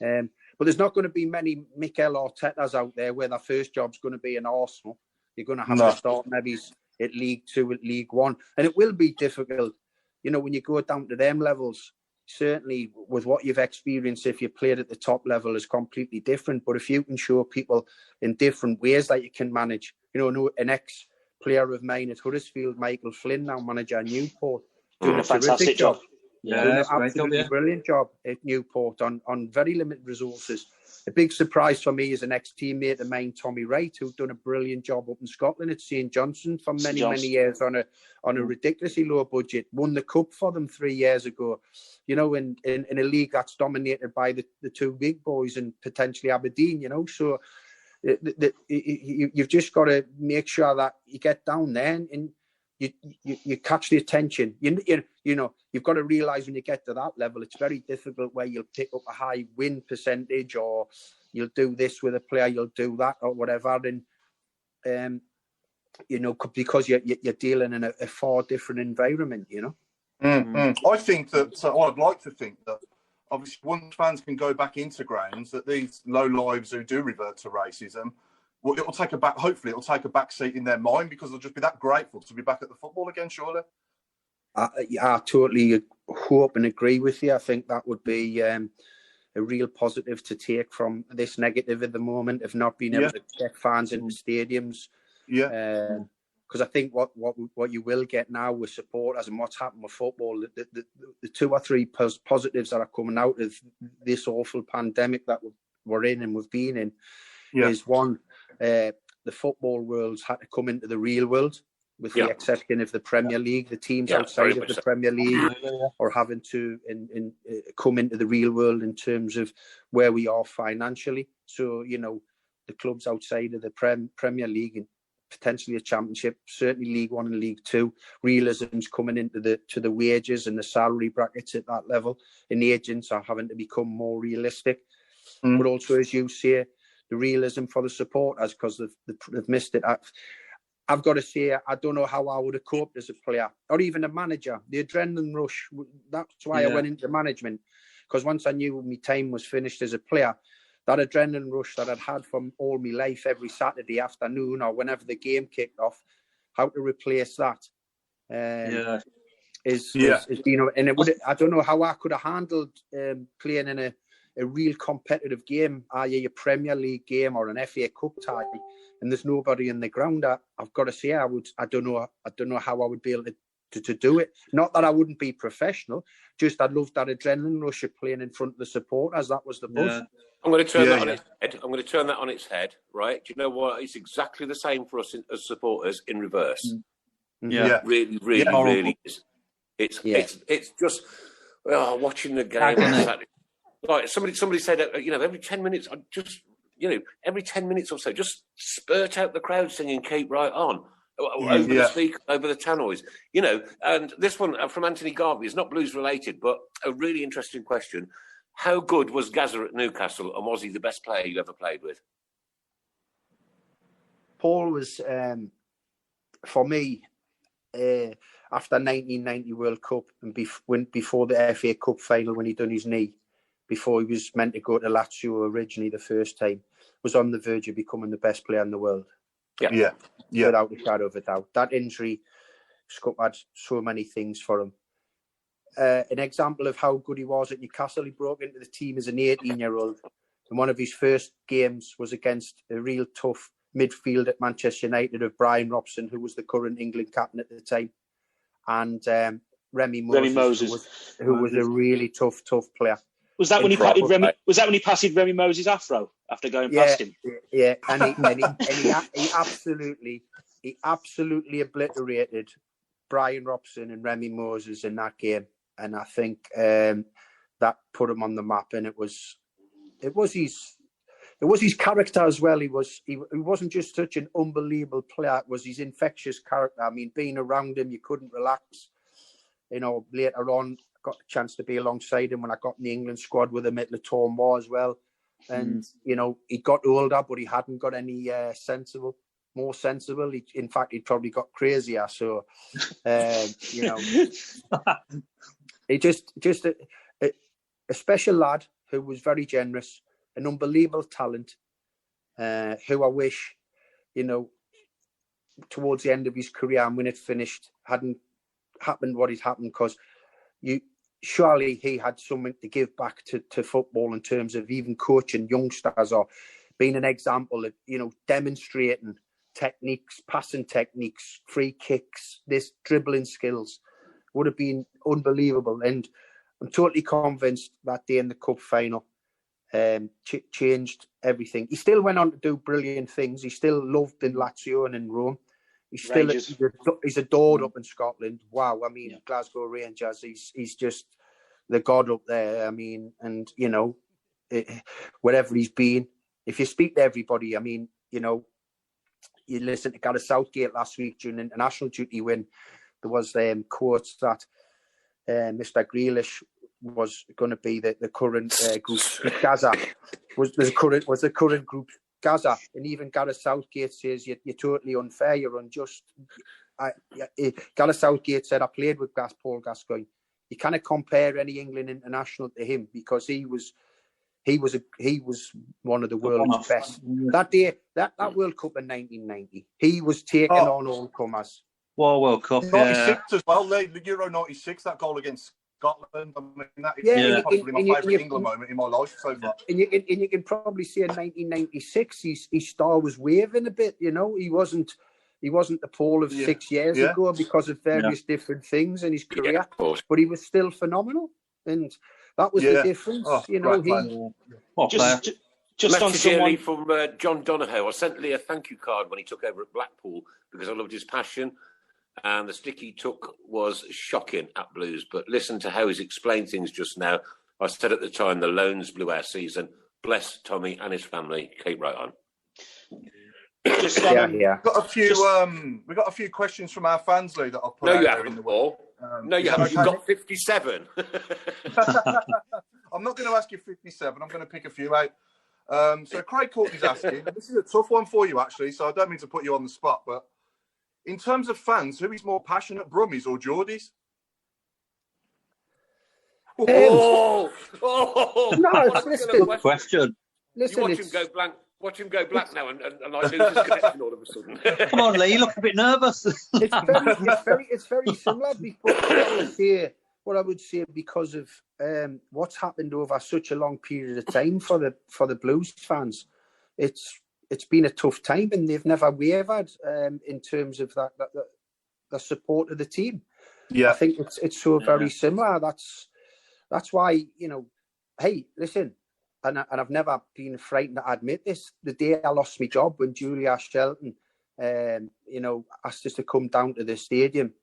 F: But there's not going to be many Mikel Artetas out there where their first job's going to be in Arsenal. You're going to have to start maybe at League 2, at League 1. And it will be difficult, when you go down to them levels. Certainly with what you've experienced, if you played at the top level, is completely different. But if you can show people in different ways that you can manage, an ex-player of mine at Huddersfield, Michael Flynn, now manager at Newport, doing a fantastic job.
G: Yeah,
F: absolutely brilliant job at Newport on very limited resources. A big surprise for me is an ex-teammate of mine, Tommy Wright, who's done a brilliant job up in Scotland at St Johnson for many years on a ridiculously low budget. Won the cup for them 3 years ago. You know, in a league that's dominated by the two big boys and potentially Aberdeen. You know, so you've just got to make sure that you get down there and you catch the attention. You know, you've got to realise when you get to that level, it's very difficult where you'll pick up a high win percentage, or you'll do this with a player, you'll do that or whatever. And you know, because you're dealing in a far different environment. You know,
E: I think that I'd like to think that obviously once fans can go back into grounds, that these low lives who do revert to racism. Well, hopefully it'll take a back seat in their mind, because they'll just be that grateful to be back at the football again, surely.
F: I totally hope and agree with you. I think that would be a real positive to take from this negative at the moment of not being able to get fans into stadiums. Yeah. Because I think what you will get now with supporters and what's happened with football, the 2 or 3 positives that are coming out of this awful pandemic that we're in and we've been in, is one, the football world's had to come into the real world, with the exception of the Premier League. The teams outside of the Premier League are having to come into the real world in terms of where we are financially. So, you know, the clubs outside of the Premier League and potentially a Championship, certainly League One and League Two, realism's coming into the wages and the salary brackets at that level, and the agents are having to become more realistic. But also, as you say, the realism for the supporters, because they've missed it. I've got to say, I don't know how I would have coped as a player or even a manager. The adrenaline rush, that's why I went into management, because once I knew my time was finished as a player, that adrenaline rush that I'd had from all my life every Saturday afternoon or whenever the game kicked off, how to replace that is you know, and I don't know how I could have handled playing in a real competitive game, i.e. a Premier League game or an FA Cup tie, and there's nobody in the ground. I've got to say, I don't know how I would be able to do it. Not that I wouldn't be professional, just I'd love that adrenaline rush of playing in front of the supporters. That was the buzz.
C: I'm going to turn that on its head. I'm going to turn that on its head, right? Do you know what? It's exactly the same for us as supporters in reverse. Really is. It's just watching the game on Saturday. Like somebody said, you know, every 10 minutes, every 10 minutes or so, just spurt out the crowd singing "Keep Right On" over the speaker, over the tannoys, you know. And this one from Anthony Garvey is not blues related, but a really interesting question: how good was Gazza at Newcastle, and was he the best player you ever played with?
F: Paul was, for me, after 1990 World Cup and before the FA Cup final, when he done his knee, before he was meant to go to Lazio originally the first time, was on the verge of becoming the best player in the world. Yeah. Without a shadow of a doubt. That injury scuppered so many things for him. An example of how good he was at Newcastle, he broke into the team as an 18-year-old. And one of his first games was against a real tough midfield at Manchester United of Brian Robson, who was the current England captain at the time. And Remy Moses. Who was a really tough player.
D: Was that when he patted Remy? Was that when he patted Remy Moses' afro after going past him?
F: Yeah, and he absolutely obliterated Brian Robson and Remy Moses in that game, and I think that put him on the map. And it was his character as well. He wasn't just such an unbelievable player; it was his infectious character. I mean, being around him, you couldn't relax. You know, later on, got a chance to be alongside him when I got in the England squad with him at Le Tournoi as well. And, you know, he got older, but he hadn't got any more sensible. In fact, he'd probably got crazier. So, you know, he just a special lad who was very generous, an unbelievable talent, who I wish, you know, towards the end of his career and when it finished, hadn't happened what had happened, because surely he had something to give back to football in terms of even coaching youngsters or being an example of, you know, demonstrating techniques, passing techniques, free kicks, this dribbling skills would have been unbelievable. And I'm totally convinced that day in the cup final changed everything. He still went on to do brilliant things. He still loved in Lazio and in Rome. He's adored up in Scotland. Wow, I mean, Glasgow Rangers. He's just the god up there. I mean, and you know, wherever he's been, if you speak to everybody, I mean, you know, you listen to Gareth Southgate last week during international duty when there was quotes that Mr. Grealish was going to be the current group Gaza was the current group Gaza, and even Gareth Southgate says you're totally unfair, you're unjust. Gareth Southgate said, I played with Paul Gascoigne. You cannot compare any England international to him because he was one of the world's best. That day, that World Cup in 1990, he was taking on all comers.
G: World Cup,
E: 96 as well, the Euro 96, that goal against Scotland. I mean, that is probably my favourite England moment in my life so far.
F: And you can probably see in 1996, his star was waving a bit. You know, he wasn't the Paul of 6 years ago because of various different things in his career, but he was still phenomenal, and that was the difference. You know,
C: just on someone from John Donohoe. I sent Lee a thank you card when he took over at Blackpool because I loved his passion. And the stick he took was shocking at Blues. But listen to how he's explained things just now. I said at the time, the loans blew our season. Bless Tommy and his family. Keep right on.
E: We got a few questions from our fans, Lee, that I've put out there in the way.
C: No, you haven't. You've got 57.
E: I'm not going to ask you 57. I'm going to pick a few out. So Craig Courtney's asking, this is a tough one for you, actually, so I don't mean to put you on the spot, but in terms of fans, who is more passionate, Brummies or Geordies?
F: No, listen.
G: Good question.
F: Listen,
C: you watch him go blank. Watch him go black now, and I lose his connection all of a sudden.
G: Come on, Lee, you look a bit nervous.
F: It's very similar. What I would say because of what's happened over such a long period of time for the Blues fans, it's been a tough time, and they've never wavered in terms of the support of the team. Yeah, I think it's so very similar. That's why, you know, hey, listen, and I've never been frightened to admit this. The day I lost my job, when Julia Shelton, you know, asked us to come down to the stadium,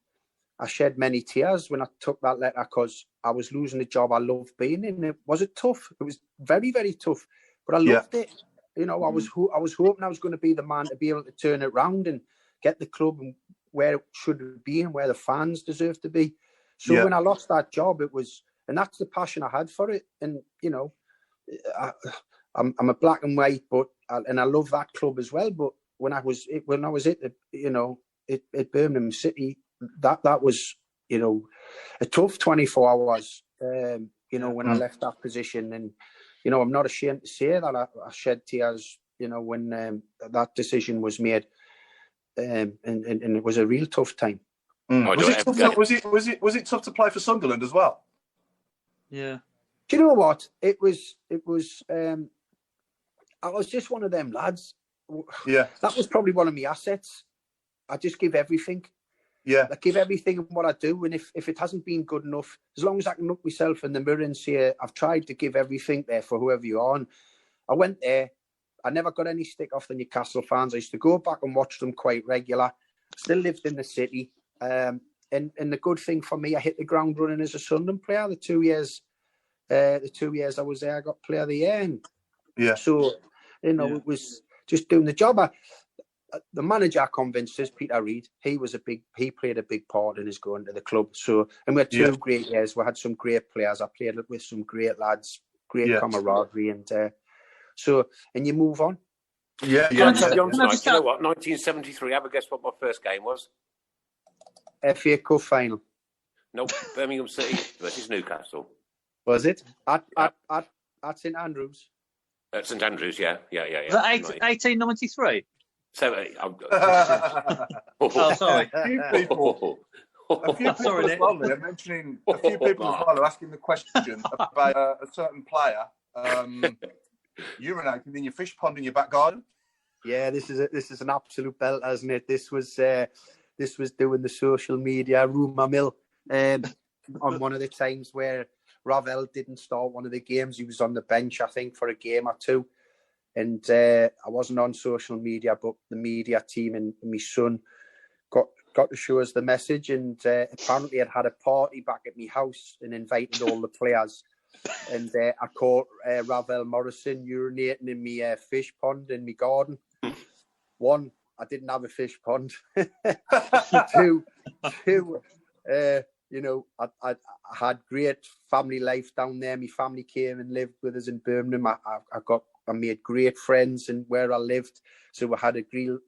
F: I shed many tears when I took that letter because I was losing the job I loved being in. Was it tough? It was very, very tough, but I loved it. You know, I was hoping I was going to be the man to be able to turn it around and get the club where it should be and where the fans deserve to be. So when I lost that job, it was, and that's the passion I had for it. And you know, I'm a black and white, and I love that club as well. But when I was at Birmingham City, that was, you know, a tough 24 hours. You know, when I left that position, and you know, I'm not ashamed to say that I shed tears, you know, when that decision was made, and it was a real tough time.
E: Was it tough to play for Sunderland as well?
G: Yeah.
F: Do you know what? It was. I was just one of them lads.
E: Yeah.
F: That was probably one of my assets. I just give everything.
E: Yeah.
F: I give everything in what I do, and if it hasn't been good enough, as long as I can look myself in the mirror and say I've tried to give everything there for whoever you are. And I went there. I never got any stick off the Newcastle fans. I used to go back and watch them quite regular. Still lived in the city. And the good thing for me, I hit the ground running as a Sunderland player. The 2 years I was there, I got Player of the Year. And so, you know, it was just doing the job. The manager convinced us, Peter Reid. He played a big part in us going to the club. So, and we had 2 great years. We had some great players. I played with some great lads, great camaraderie, and and you move on.
C: Yeah. You know what? 1973. Have a guess what my first game was?
F: FA Cup final.
C: Nope. Birmingham City versus Newcastle.
F: Was it at St Andrews?
C: At St Andrews, yeah.
G: Was that 1893?
C: So,
G: sorry.
E: A few people as well are mentioning. A few people as well are asking the question about a certain player urinating in your fish pond in your back garden.
F: Yeah, this is an absolute belt, isn't it? This was doing the social media rumour mill on one of the times where Ravel didn't start one of the games. He was on the bench, I think, for a game or two. And I wasn't on social media, but the media team and my son got to show us the message. And apparently I'd had a party back at my house and invited all the players. And I caught Ravel Morrison urinating in my fish pond in my garden. One, I didn't have a fish pond. Two, you know, I had great family life down there. My family came and lived with us in Birmingham. I made great friends and where I lived, so we had a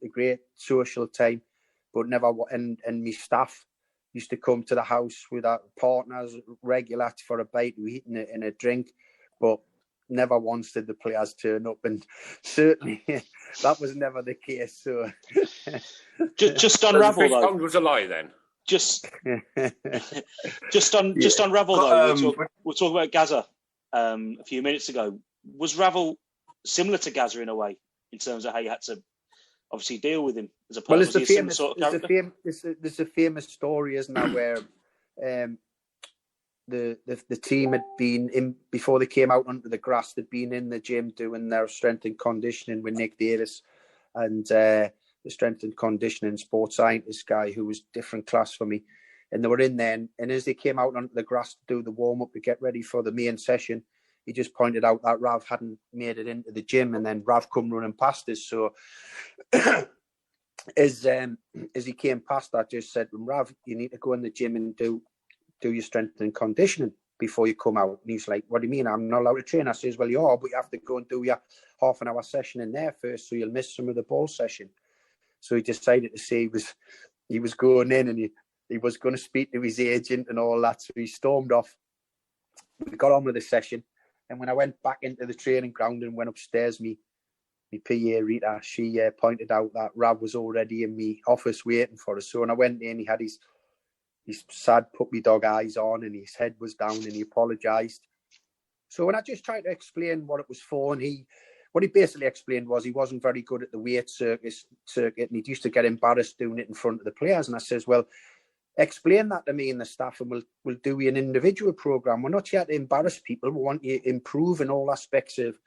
F: great social time. But never, and my staff used to come to the house with our partners regular for a bite to eat and a drink, but never once did the players turn up, and certainly that was never the case. So,
D: just on Ravel though,
C: was a lie then.
D: Just on Ravel though, we'll talk about Gaza a few minutes ago. Was Ravel similar to Gaza in a way in terms of how you had to obviously deal with him as a player?
F: Well, there's a famous story, isn't there, where the team had been in before they came out onto the grass. They'd been in the gym doing their strength and conditioning with Nick Davis and the strength and conditioning sports scientist guy who was different class for me. And they were in there, and as they came out onto the grass to do the warm up to get ready for the main session, he just pointed out that Rav hadn't made it into the gym, and then Rav come running past us. So as he came past, I just said to him, Rav, you need to go in the gym and do your strength and conditioning before you come out. And he's like, what do you mean? I'm not allowed to train. I says, well, you are, but you have to go and do your half an hour session in there first, so you'll miss some of the ball session. So he decided to say he was going in, and he was going to speak to his agent and all that. So he stormed off. We got on with the session. And when I went back into the training ground and went upstairs, my PA Rita, she pointed out that Rav was already in my office waiting for us. So when I went in, he had his sad puppy dog eyes on, and his head was down, and he apologised. So when I just tried to explain what it was for, and what he basically explained was he wasn't very good at the weight circuit, and he used to get embarrassed doing it in front of the players. And I says, well, explain that to me and the staff, and we'll do an individual program. We're not here to embarrass people. We want you to improve in all aspects of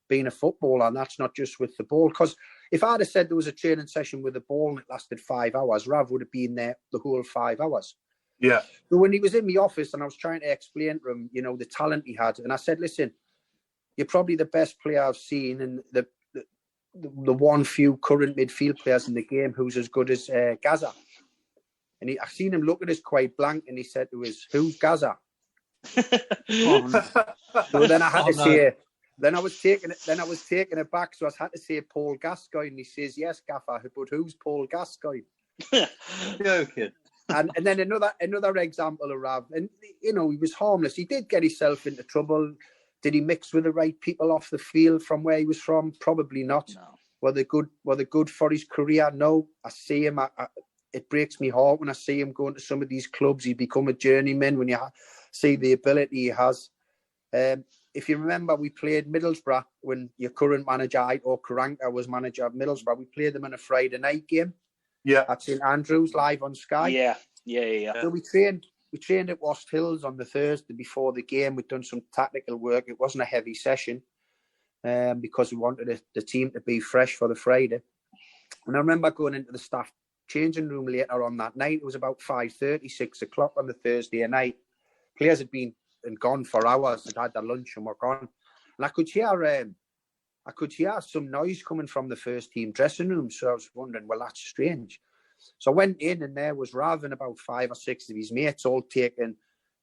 F: being a footballer, and that's not just with the ball. Because if I'd have said there was a training session with the ball and it lasted 5 hours, Rav would have been there the whole 5 hours.
E: Yeah.
F: So when he was in my office and I was trying to explain to him, you know, the talent he had, and I said, listen, you're probably the best player I've seen, and the one few current midfield players in the game who's as good as Gaza. And I seen him look at us quite blank, and he said to us, "Who's Gaza?" So then I had to say, then I was taken aback, so I had to say Paul Gascoigne, and he says, "Yes, Gaffer, but who's Paul Gascoigne?"
G: Joking.
F: And then another example of Rav, and you know, he was harmless. He did get himself into trouble. Did he mix with the right people off the field from where he was from? Probably not.
D: No.
F: Were they good for his career? No. I see him. It breaks me heart when I see him going to some of these clubs. He's become a journeyman when you see the ability he has. If you remember, we played Middlesbrough when your current manager, Aitor Karanka, was manager of Middlesbrough. We played them in a Friday night game.
E: Yeah.
F: At St Andrews, live on Sky.
D: Yeah.
F: So we trained at Wast Hills on the Thursday before the game. We'd done some tactical work. It wasn't a heavy session because we wanted the team to be fresh for the Friday. And I remember going into the staff changing room later on that night. It was about 5:30, 6 o'clock on the Thursday night. Players had been and gone for hours. They'd had their lunch and were gone. And I could hear some noise coming from the first team dressing room. So I was wondering, well, that's strange. So I went in, and there was Rav and about 5 or 6 of his mates all taken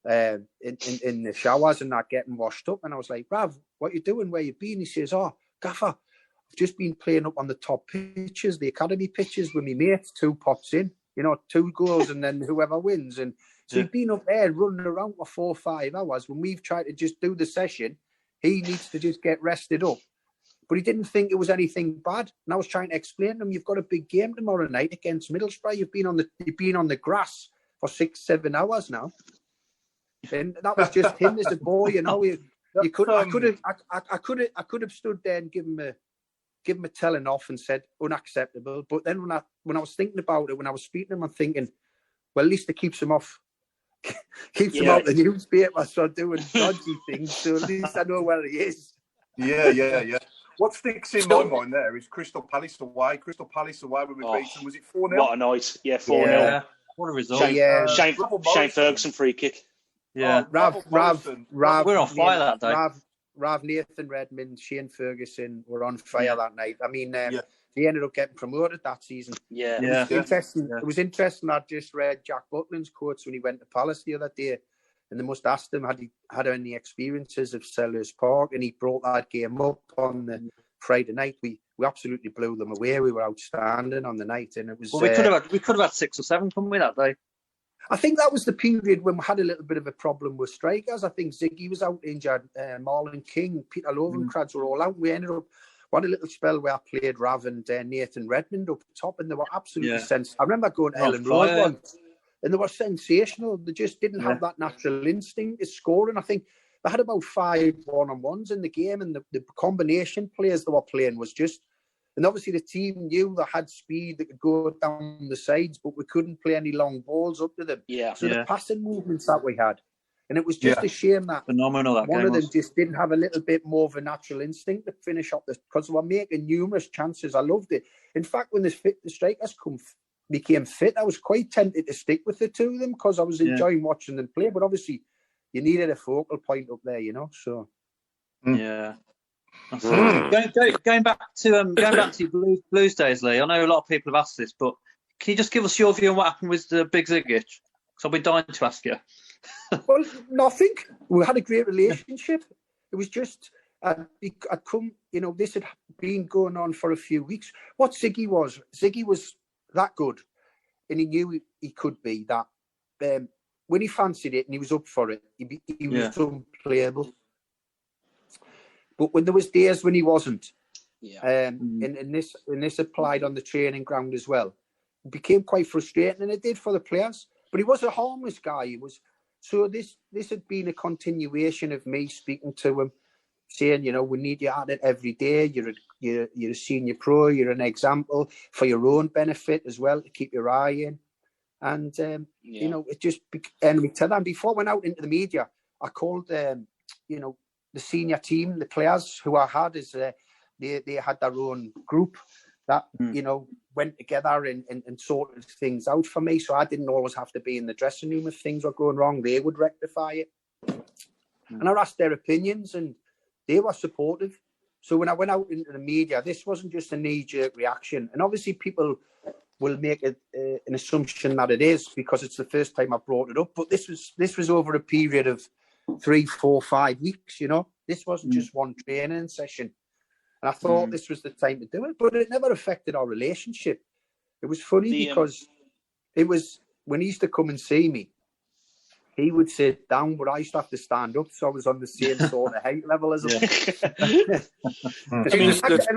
F: in the showers and not getting washed up. And I was like, Rav, what you doing? Where you been? He says, oh, Gaffer, I've just been playing up on the top pitches, the academy pitches with my mates, 2 pots in, 2 goals and then whoever wins. And so he'd been up there running around for 4 or 5 hours. When we've tried to just do the session, he needs to just get rested up. But he didn't think it was anything bad. And I was trying to explain to him, you've got a big game tomorrow night against Middlesbrough. You've been on the grass for 6-7 hours now. And that was just him as a boy, I could have stood there and give him a telling off and said unacceptable. But then when I was thinking about it, when I was speaking to him, I'm thinking, well, at least it keeps him off Keeps him out the newspaper, so doing dodgy things. So at least I know where he is.
E: Yeah. What sticks in my mind there is Crystal Palace away. Crystal Palace away when we beat them. Was it 4-0?
D: What a night. Yeah, 4-0.
G: Yeah. What a result.
D: Shane Ferguson free kick.
G: Yeah.
F: Rav,
G: we're on fire that day.
F: Rav, Nathan Redmond, Shane Ferguson were on fire that night. I mean, they ended up getting promoted that season.
D: Yeah.
F: It was interesting. It was interesting. I just read Jack Butland's quotes when he went to Palace the other day, and they must ask him had he had any experiences of Sellers Park, and he brought that game up on the Friday night. We absolutely blew them away. We were outstanding on the night, and it was.
G: Well, we could have had 6 or 7, couldn't we, that day?
F: I think that was the period when we had a little bit of a problem with strikers. I think Ziggy was out injured, Marlon King, Peter Lovencrads were all out. We ended up had a little spell where I played Rav and Nathan Redmond up top, and they were absolutely sensational. I remember going to Ellen Road once, and they were sensational. They just didn't have that natural instinct of scoring. I think they had about 5 one-on-ones in the game, and the combination players they were playing was just... And obviously the team knew they had speed that could go down the sides, but we couldn't play any long balls up to them. So the passing movements that we had, and it was just a shame that
G: phenomenal that
F: one of them just didn't have a little bit more of a natural instinct to finish up this, because they were making numerous chances. I loved it. In fact, when the strikers became fit, I was quite tempted to stick with the two of them because I was enjoying watching them play. But obviously, you needed a focal point up there, you know. So
G: yeah. Going back to Blues days, Lee. I know a lot of people have asked this, but can you just give us your view on what happened with the Big Ziggich? Because I'll be dying to ask you.
F: Well, nothing. We had a great relationship. It was just I'd come. You know, this had been going on for a few weeks. What Ziggy was that good, and he knew he could be that. When he fancied it and he was up for it, he was unplayable. But when there was days when he wasn't, and this applied on the training ground as well, it became quite frustrating, and it did for the players. But he was a harmless guy. He was this had been a continuation of me speaking to him, saying, you know, we need you at it every day. You're a senior pro. You're an example for your own benefit as well to keep your eye in. And you know, it just and we tell them before I went out into the media, I called you know, the senior team, the players who I had, they had their own group that, you know, went together and sorted things out for me. So I didn't always have to be in the dressing room. If things were going wrong, they would rectify it. And I asked their opinions and they were supportive. So when I went out into the media, this wasn't just a knee-jerk reaction. And obviously people will make an assumption that it is because it's the first time I brought it up. But this was over a period of 3, 4, 5 weeks, you know. This wasn't just one training session. And I thought this was the time to do it, but it never affected our relationship. It was funny because it was when he used to come and see me, he would sit down, but I used to have to stand up, so I was on the same sort of height level as him.
C: There's 3 sides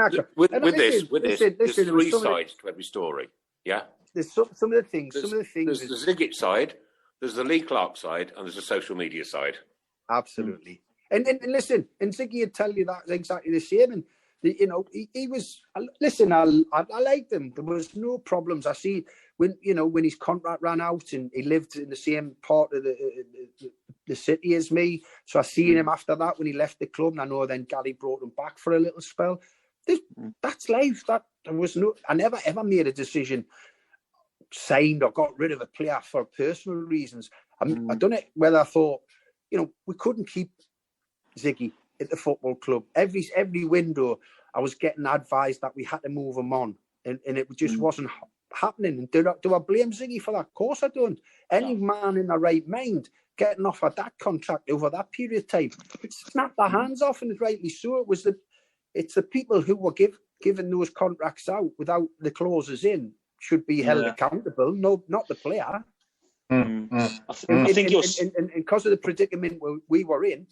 C: to every story. Yeah.
F: There's some of the things.
C: There's the Ziggich side, there's the Lee Clark side, and there's the social media side.
F: Absolutely. And listen, and Ziggy would tell you that's exactly the same. And you know, he was. Listen, I liked him. There was no problems. I see when his contract ran out and he lived in the same part of the city as me. So I seen him after that when he left the club. And I know then Gary brought him back for a little spell. That's life. I never ever made a decision, signed or got rid of a player for personal reasons. I done it whether I thought, you know, we couldn't keep Ziggy at the football club. Every window, I was getting advised that we had to move him on, and it just wasn't happening. And do I blame Ziggy for that? Of course I don't. Any man in their right mind getting offered that contract over that period of time, it snapped their hands off, and rightly so. It's the people who were given those contracts out without the clauses in should be held accountable. No, not the player. And because of the predicament we were in,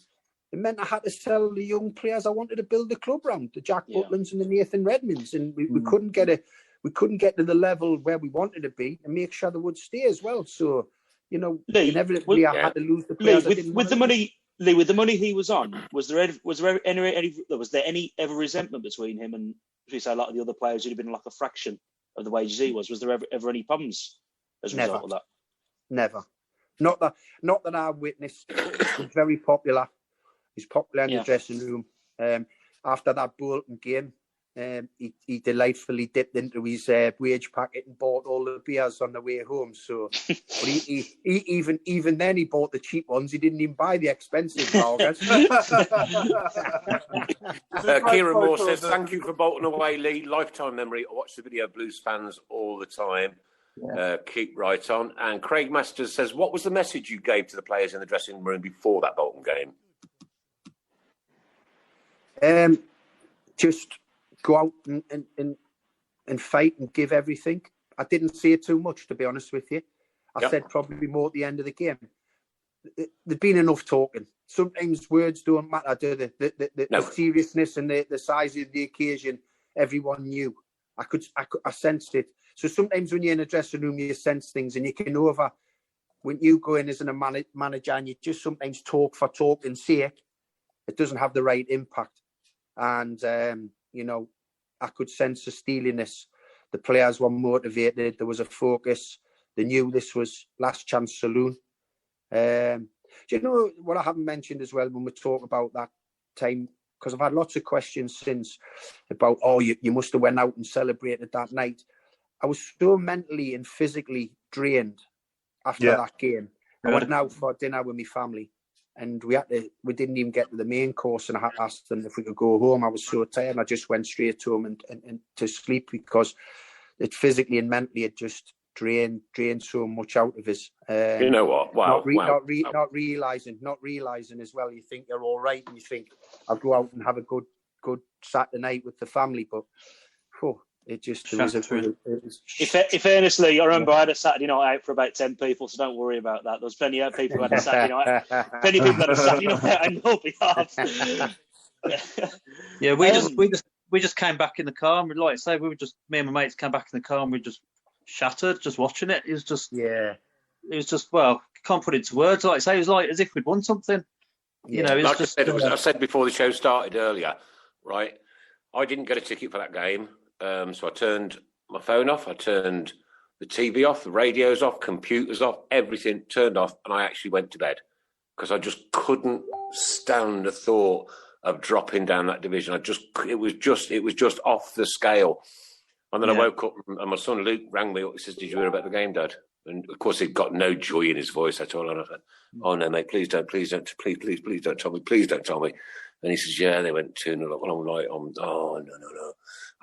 F: it meant I had to sell the young players I wanted to build the club around, the Jack Butlands and the Nathan Redmonds, and we couldn't get to the level where we wanted to be and make sure they would stay as well. So, you know, inevitably I had to lose the players.
D: With the money he was on, was there any resentment between him and, as we say, a lot of the other players who'd have been like a fraction of the wages he was? Was there ever any problems as a result of that?
F: Never. Not that I witnessed. He was very popular. He's popular in the dressing room. After that Bolton game, he delightfully dipped into his wage packet and bought all the beers on the way home. So, but he even then he bought the cheap ones. He didn't even buy the expensive lagers.
C: Kieran Moore says, "Thank you for Bolton away, Lee. Lifetime memory. I watch the video. Blues fans all the time. Keep right on." And Craig Masters says, "What was the message you gave to the players in the dressing room before that Bolton game?"
F: Just go out and fight and give everything. I didn't say too much, to be honest with you. I said probably more at the end of the game. There'd been enough talking. Sometimes words don't matter, do they? The seriousness and the size of the occasion, everyone knew. I sensed it. So sometimes when you're in a dressing room, you sense things, and you can when you go in as a manager and you just sometimes talk for talking's sake, it doesn't have the right impact. And, I could sense the steeliness. The players were motivated. There was a focus. They knew this was last chance saloon. Do you know what I haven't mentioned as well when we talk about that time? Because I've had lots of questions since about, you must have went out and celebrated that night. I was so mentally and physically drained after that game. I went out for dinner with my family. And we didn't even get to the main course, and I had asked them if we could go home. I was so tired, and I just went straight to them and to sleep, because it physically and mentally it just drained so much out of us.
C: You know what? Wow.
F: Not realizing as well. You think you're all right, and you think I'll go out and have a good Saturday night with the family, but it was
D: If earnestly, I remember I had a Saturday night out for about 10 people, so don't worry about that. There's plenty of people who had a Saturday night. Plenty of people had a Saturday night out on your behalf.
G: We just came back in the car, and me and my mates came back in the car, and we just shattered, just watching it. It was just can't put it into words. Like I say, it was like as if we'd won something.
C: I said before the show started earlier, right? I didn't get a ticket for that game. So I turned my phone off, I turned the TV off, the radios off, computers off, everything turned off, and I actually went to bed because I just couldn't stand the thought of dropping down that division. It was just off the scale. And then I woke up, and my son Luke rang me up. He says, "Did you hear about the game, Dad?" And of course, he'd got no joy in his voice at all. And I said, "Oh no, mate, please don't tell me. And he says, "Yeah, they went 2-0 up." And I'm like, "Oh no."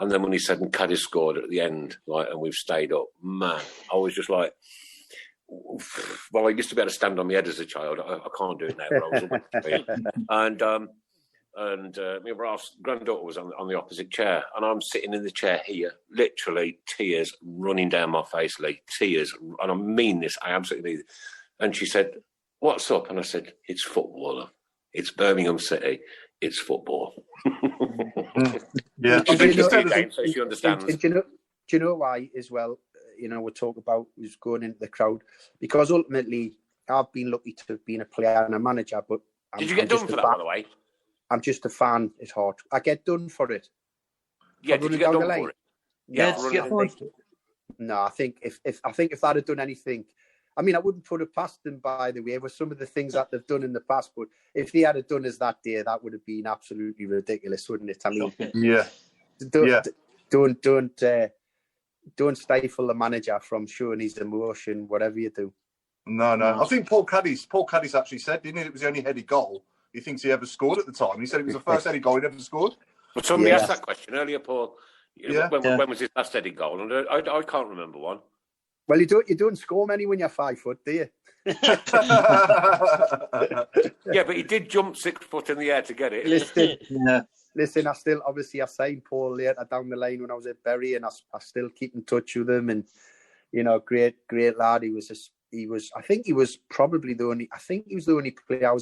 C: And then when he said, and Cadiz scored at the end, and we've stayed up, man, I was just like, well, I used to be able to stand on my head as a child. I can't do it now, but I was always and my granddaughter was on the opposite chair, and I'm sitting in the chair here, literally tears running down my face, Lee, tears. And I mean this, I absolutely mean it. And she said, "What's up?" And I said, "It's football. It's Birmingham City. It's football."
F: Yeah.
C: So she understands.
F: Do you know why as well? We talk about who's going into the crowd, because ultimately I've been lucky to have been a player and a manager. But
C: did you get done for that, by the way?
F: I'm just a fan. It's hard. I get done for it.
C: Yeah, did you get done for it?
G: Yeah.
F: No, I think if I'd have done anything, I mean, I wouldn't put it past them, by the way, with some of the things that they've done in the past. But if they had done us that day, that would have been absolutely ridiculous, wouldn't it? I mean, don't stifle the manager from showing his emotion, whatever you do.
E: No. I think Paul Cadiz actually said, didn't he? It was the only headed goal he thinks he ever scored at the time. He said it was the first headed goal he'd ever scored.
C: But somebody asked that question earlier, Paul. When was his last headed goal? And I can't remember one.
F: Well, you don't score many when you're 5 foot, do you?
C: Yeah, but he did jump 6 foot in the air to get it.
F: Listen, I signed Paul later down the line when I was at Bury, and I still keep in touch with him. And great lad. He was the only player.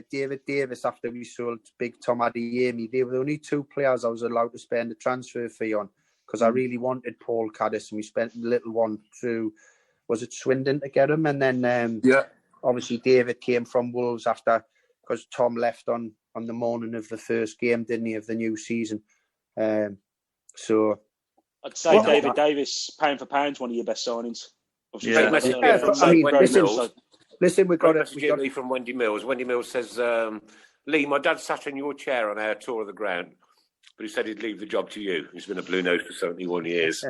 F: David Davis, after we sold Big Tom Adeyemi, they were the only 2 players I was allowed to spend a transfer fee on, because I really wanted Paul Cadiz, and we spent a little one through, was it Swindon, to get him? And then obviously David came from Wolves after, because Tom left on the morning of the first game, didn't he, of the new season. So
D: I'd say David Davis, pound for pound, one of your best signings.
C: Yeah.
F: Listen, we've got
C: Lee from Wendy Mills. Wendy Mills says, Lee, my dad sat in your chair on our tour of the ground, but he said he'd leave the job to you. He's been a Blue Nose for 71 years.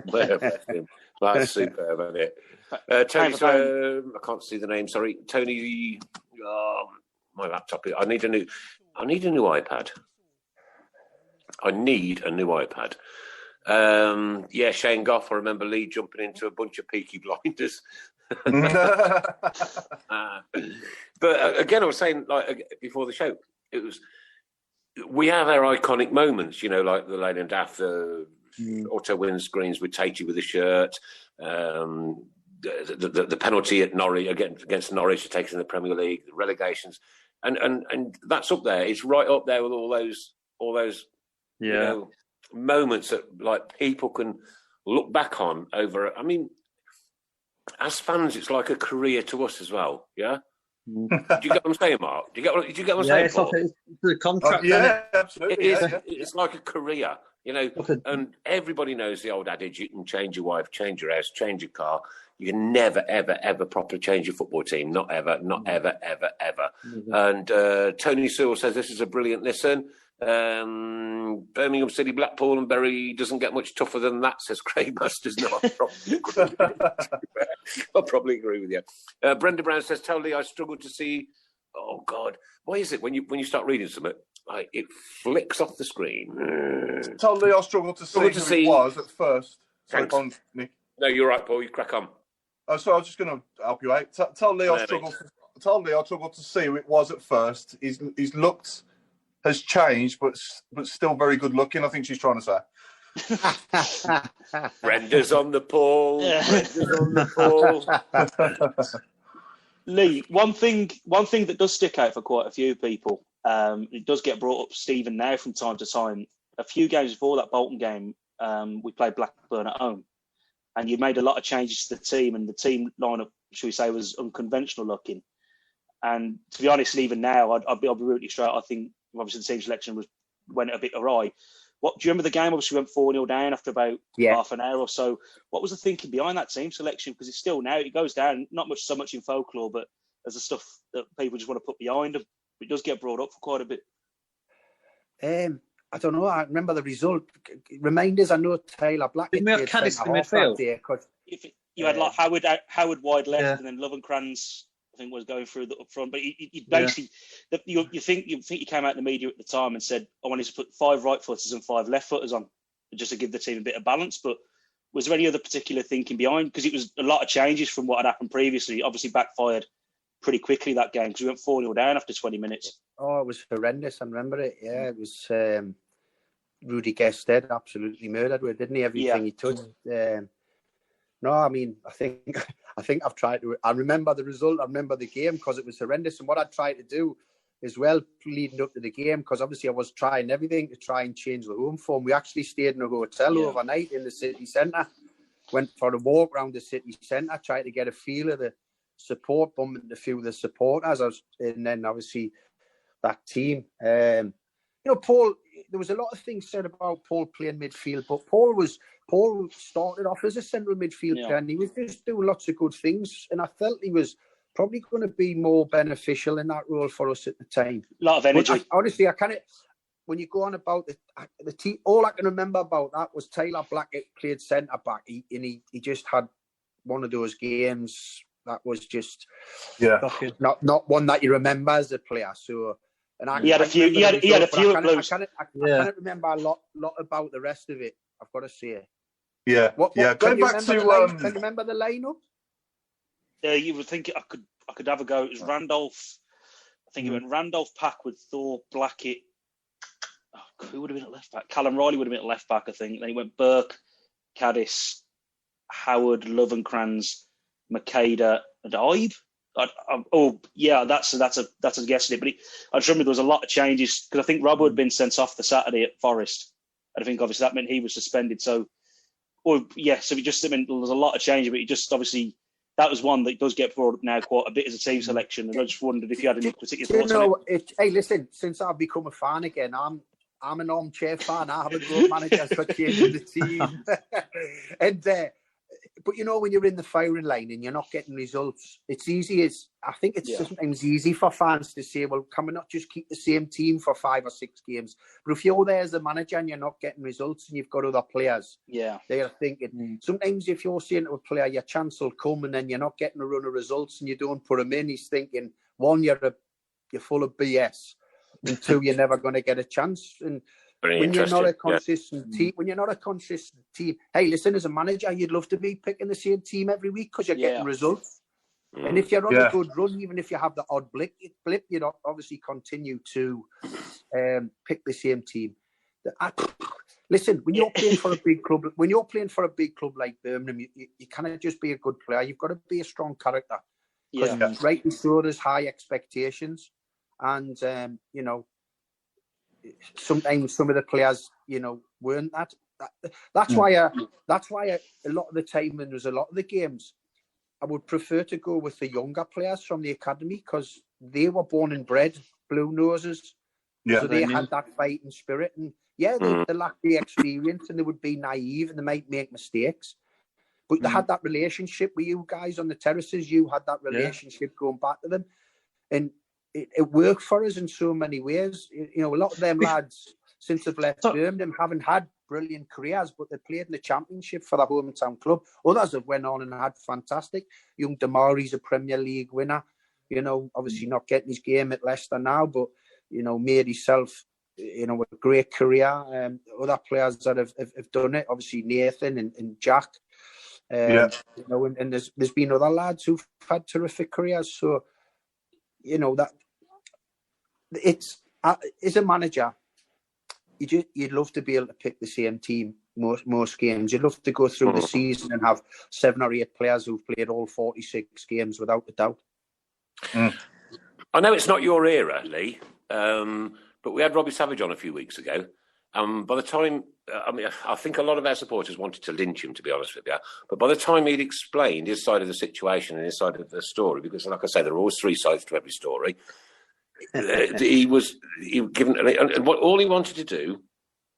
C: That's superb, isn't it? Tony, I can't see the name. Sorry, Tony. My laptop. I need a new iPad. I need a new iPad. Shane Goff. I remember Lee jumping into a bunch of Peaky Blinders. But again, I was saying before the show, we have our iconic moments, like the Lane and Daft, Otto wins Greens with Tatey with the shirt, the penalty at Norwich against Norwich to take us in the Premier League, the relegations, and that's up there. It's right up there with all those moments that people can look back on over. I mean, as fans, it's like a career to us as well. Yeah. Do you get what I'm saying, Mark? Do you get what I'm saying, Paul?
G: It's a contract.
E: Absolutely.
C: It's like a career, and everybody knows the old adage, you can change your wife, change your house, change your car. You can never, ever, ever properly change your football team. Not ever, ever, ever. And Tony Sewell says this is a brilliant listen. Birmingham City, Blackpool and Bury doesn't get much tougher than that, says Craig Masters. No, I'll probably agree with you. Brenda Brown says, tell Lee I struggle to see. Oh God, why is it when you start reading something, it flicks off the screen?
E: Tell Lee I struggle to see who it was at first.
C: Thanks.
E: Sorry, Nick.
C: No, you're right, Paul. You crack on.
E: Oh, sorry, I was just going to help you out. Tell Lee I struggle to see who it was at first. His looks has changed, but still very good looking. I think she's trying to say.
C: Brenda's on the Paul. Brenda's on the Paul.
D: Lee, one thing that does stick out for quite a few people, it does get brought up, Stephen, now from time to time. A few games before that Bolton game, we played Blackburn at home, and you made a lot of changes to the team, and the team lineup, should we say, was unconventional looking. And to be honest, even now, I'll be really straight. I think obviously the team selection went a bit awry. Do you remember the game? Obviously, we went 4-0 down after about half an hour or so. What was the thinking behind that team selection? Because it's still now, it goes down, not so much in folklore, but as the stuff that people just want to put behind them. It does get brought up for quite a bit.
F: I don't know. I remember the result. Reminders, I know Taylor Black.
G: Didn't we have Caddis in midfield?
D: You had Howard wide left, and then Lovenkrands, I think, was going through up front. But you basically, you think you came out in the media at the time and said, I wanted to put 5 right-footers and 5 left-footers on, just to give the team a bit of balance. But was there any other particular thinking behind? Because it was a lot of changes from what had happened previously. Obviously backfired pretty quickly that game because we went 4-0 down after 20 minutes.
F: Oh, it was horrendous. I remember it. Yeah, it was Rudy Gested absolutely murdered with, didn't he? Everything he touched. No, I mean, I think I've tried to. I remember the result. I remember the game because it was horrendous. And what I tried to do as well, leading up to the game, because obviously I was trying everything to try and change the home form. We actually stayed in a hotel overnight in the city centre. Went for a walk around the city centre, tried to get a feel of the support, bumping a few of the supporters, and then obviously that team. Paul. There was a lot of things said about Paul playing midfield, but Paul started off as a central midfield player, and he was just doing lots of good things. And I felt he was probably going to be more beneficial in that role for us at the time.
D: A lot of energy.
F: Honestly, I kind of, when you go on about the team, all I can remember about that was Taylor Blackett played centre back, he just had one of those games that was just not one that you remember as a player. So. And
D: he had a few. He had a few.
F: I can't remember a lot about the rest of it, I've got to say.
E: Yeah. Going back to
F: can you remember the lineup?
D: You would think I could have a go. It was Randolph. I think it went Randolph, Packwood, Thor, Blackett. Who would have been at left back? Callum Riley would have been at left back, I think. Then he went Burke, Caddis, Howard, Lovenkrands, Makeda, and Ibe. That's a guess at it. But I just remember there was a lot of changes because I think Robbo had been sent off the Saturday at Forest, and I think obviously that meant he was suspended. So it just meant there was a lot of changes. But it just obviously that was one that does get brought up now quite a bit as a team selection. And I just wondered if you had any particular thoughts on it.
F: Hey, listen, since I've become a fan again, I'm an armchair fan. I haven't got managers for changing the team, and But when you're in the firing line and you're not getting results, it's easy. I think it's sometimes easy for fans to say, well, can we not just keep the same team for 5 or 6 games? But if you're there as a manager and you're not getting results and you've got other players, they're thinking, sometimes if you're saying to a player, your chance will come and then you're not getting a run of results and you don't put him in, he's thinking, 1, you're full of BS, and 2, you're never going to get a chance. And when you're not a consistent team, hey, listen, as a manager, you'd love to be picking the same team every week because you're getting results. And if you're on a good run, even if you have the odd blip, you'd obviously continue to pick the same team. Listen, when you're playing for a big club, like Birmingham, you cannot just be a good player. You've got to be a strong character. Because rightly so, there's high expectations, and sometimes some of the players, weren't that. That's why a lot of the time, and there's a lot of the games, I would prefer to go with the younger players from the academy because they were born and bred blue noses, so they had that fighting spirit. And they lacked the experience, and they would be naive, and they might make mistakes. But they had that relationship with you guys on the terraces. You had that relationship going back to them, and it worked for us in so many ways. A lot of them lads, since they've left Birmingham, haven't had brilliant careers, but they played in the Championship for their hometown club. Others have went on and had fantastic. Young Damari's a Premier League winner. Obviously not getting his game at Leicester now, but made himself a great career. Other players that have done it, obviously Nathan and Jack. And there's been other lads who've had terrific careers. So that it's as a manager, you'd love to be able to pick the same team most games. You'd love to go through the season and have 7 or 8 players who've played all 46 games without a doubt.
C: I know it's not your era, Lee, but we had Robbie Savage on a few weeks ago. By the time, I think a lot of our supporters wanted to lynch him, to be honest with you. But by the time he'd explained his side of the situation and his side of the story, because like I say, there are always 3 sides to every story, he given, and what all he wanted to do,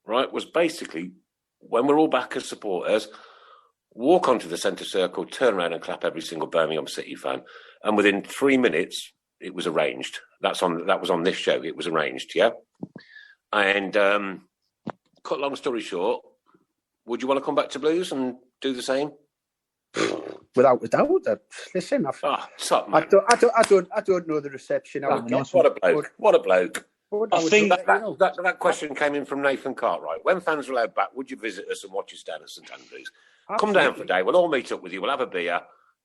C: right, was basically, when we're all back as supporters, walk onto the centre circle, turn around and clap every single Birmingham City fan. And within 3 minutes, it was arranged. That was on this show. It was arranged, yeah? And cut long story short, would you want to come back to Blues and do the same?
F: Without a doubt. Listen, I don't know the reception.
C: What a bloke! What a bloke! I think that question came in from Nathan Cartwright. When fans are allowed back, would you visit us and watch us down at St Andrews? Absolutely. Come down for a day. We'll all meet up with you. We'll have a beer.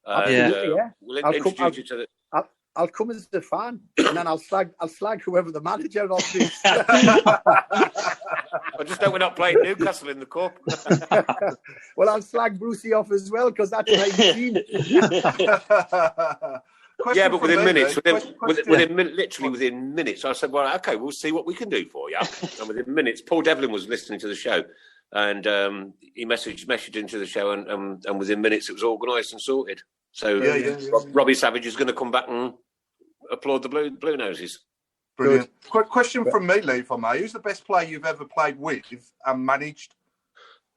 C: We'll introduce you to the.
F: I'll come as the fan, and then I'll slag whoever the manager is.
C: I just hope we're not playing Newcastle in the cup.
F: Well, I'll slag Brucey off as well because that's my team.
C: But within minutes, within minutes, I said, "Well, okay, we'll see what we can do for you." And within minutes, Paul Devlin was listening to the show, and he messaged into the show, and within minutes, it was organised and sorted. So Robbie Savage is going to come back and applaud the Blue Noses.
E: Brilliant. Quick question from me, Lee, if I may. Who's the best player you've ever played with and managed?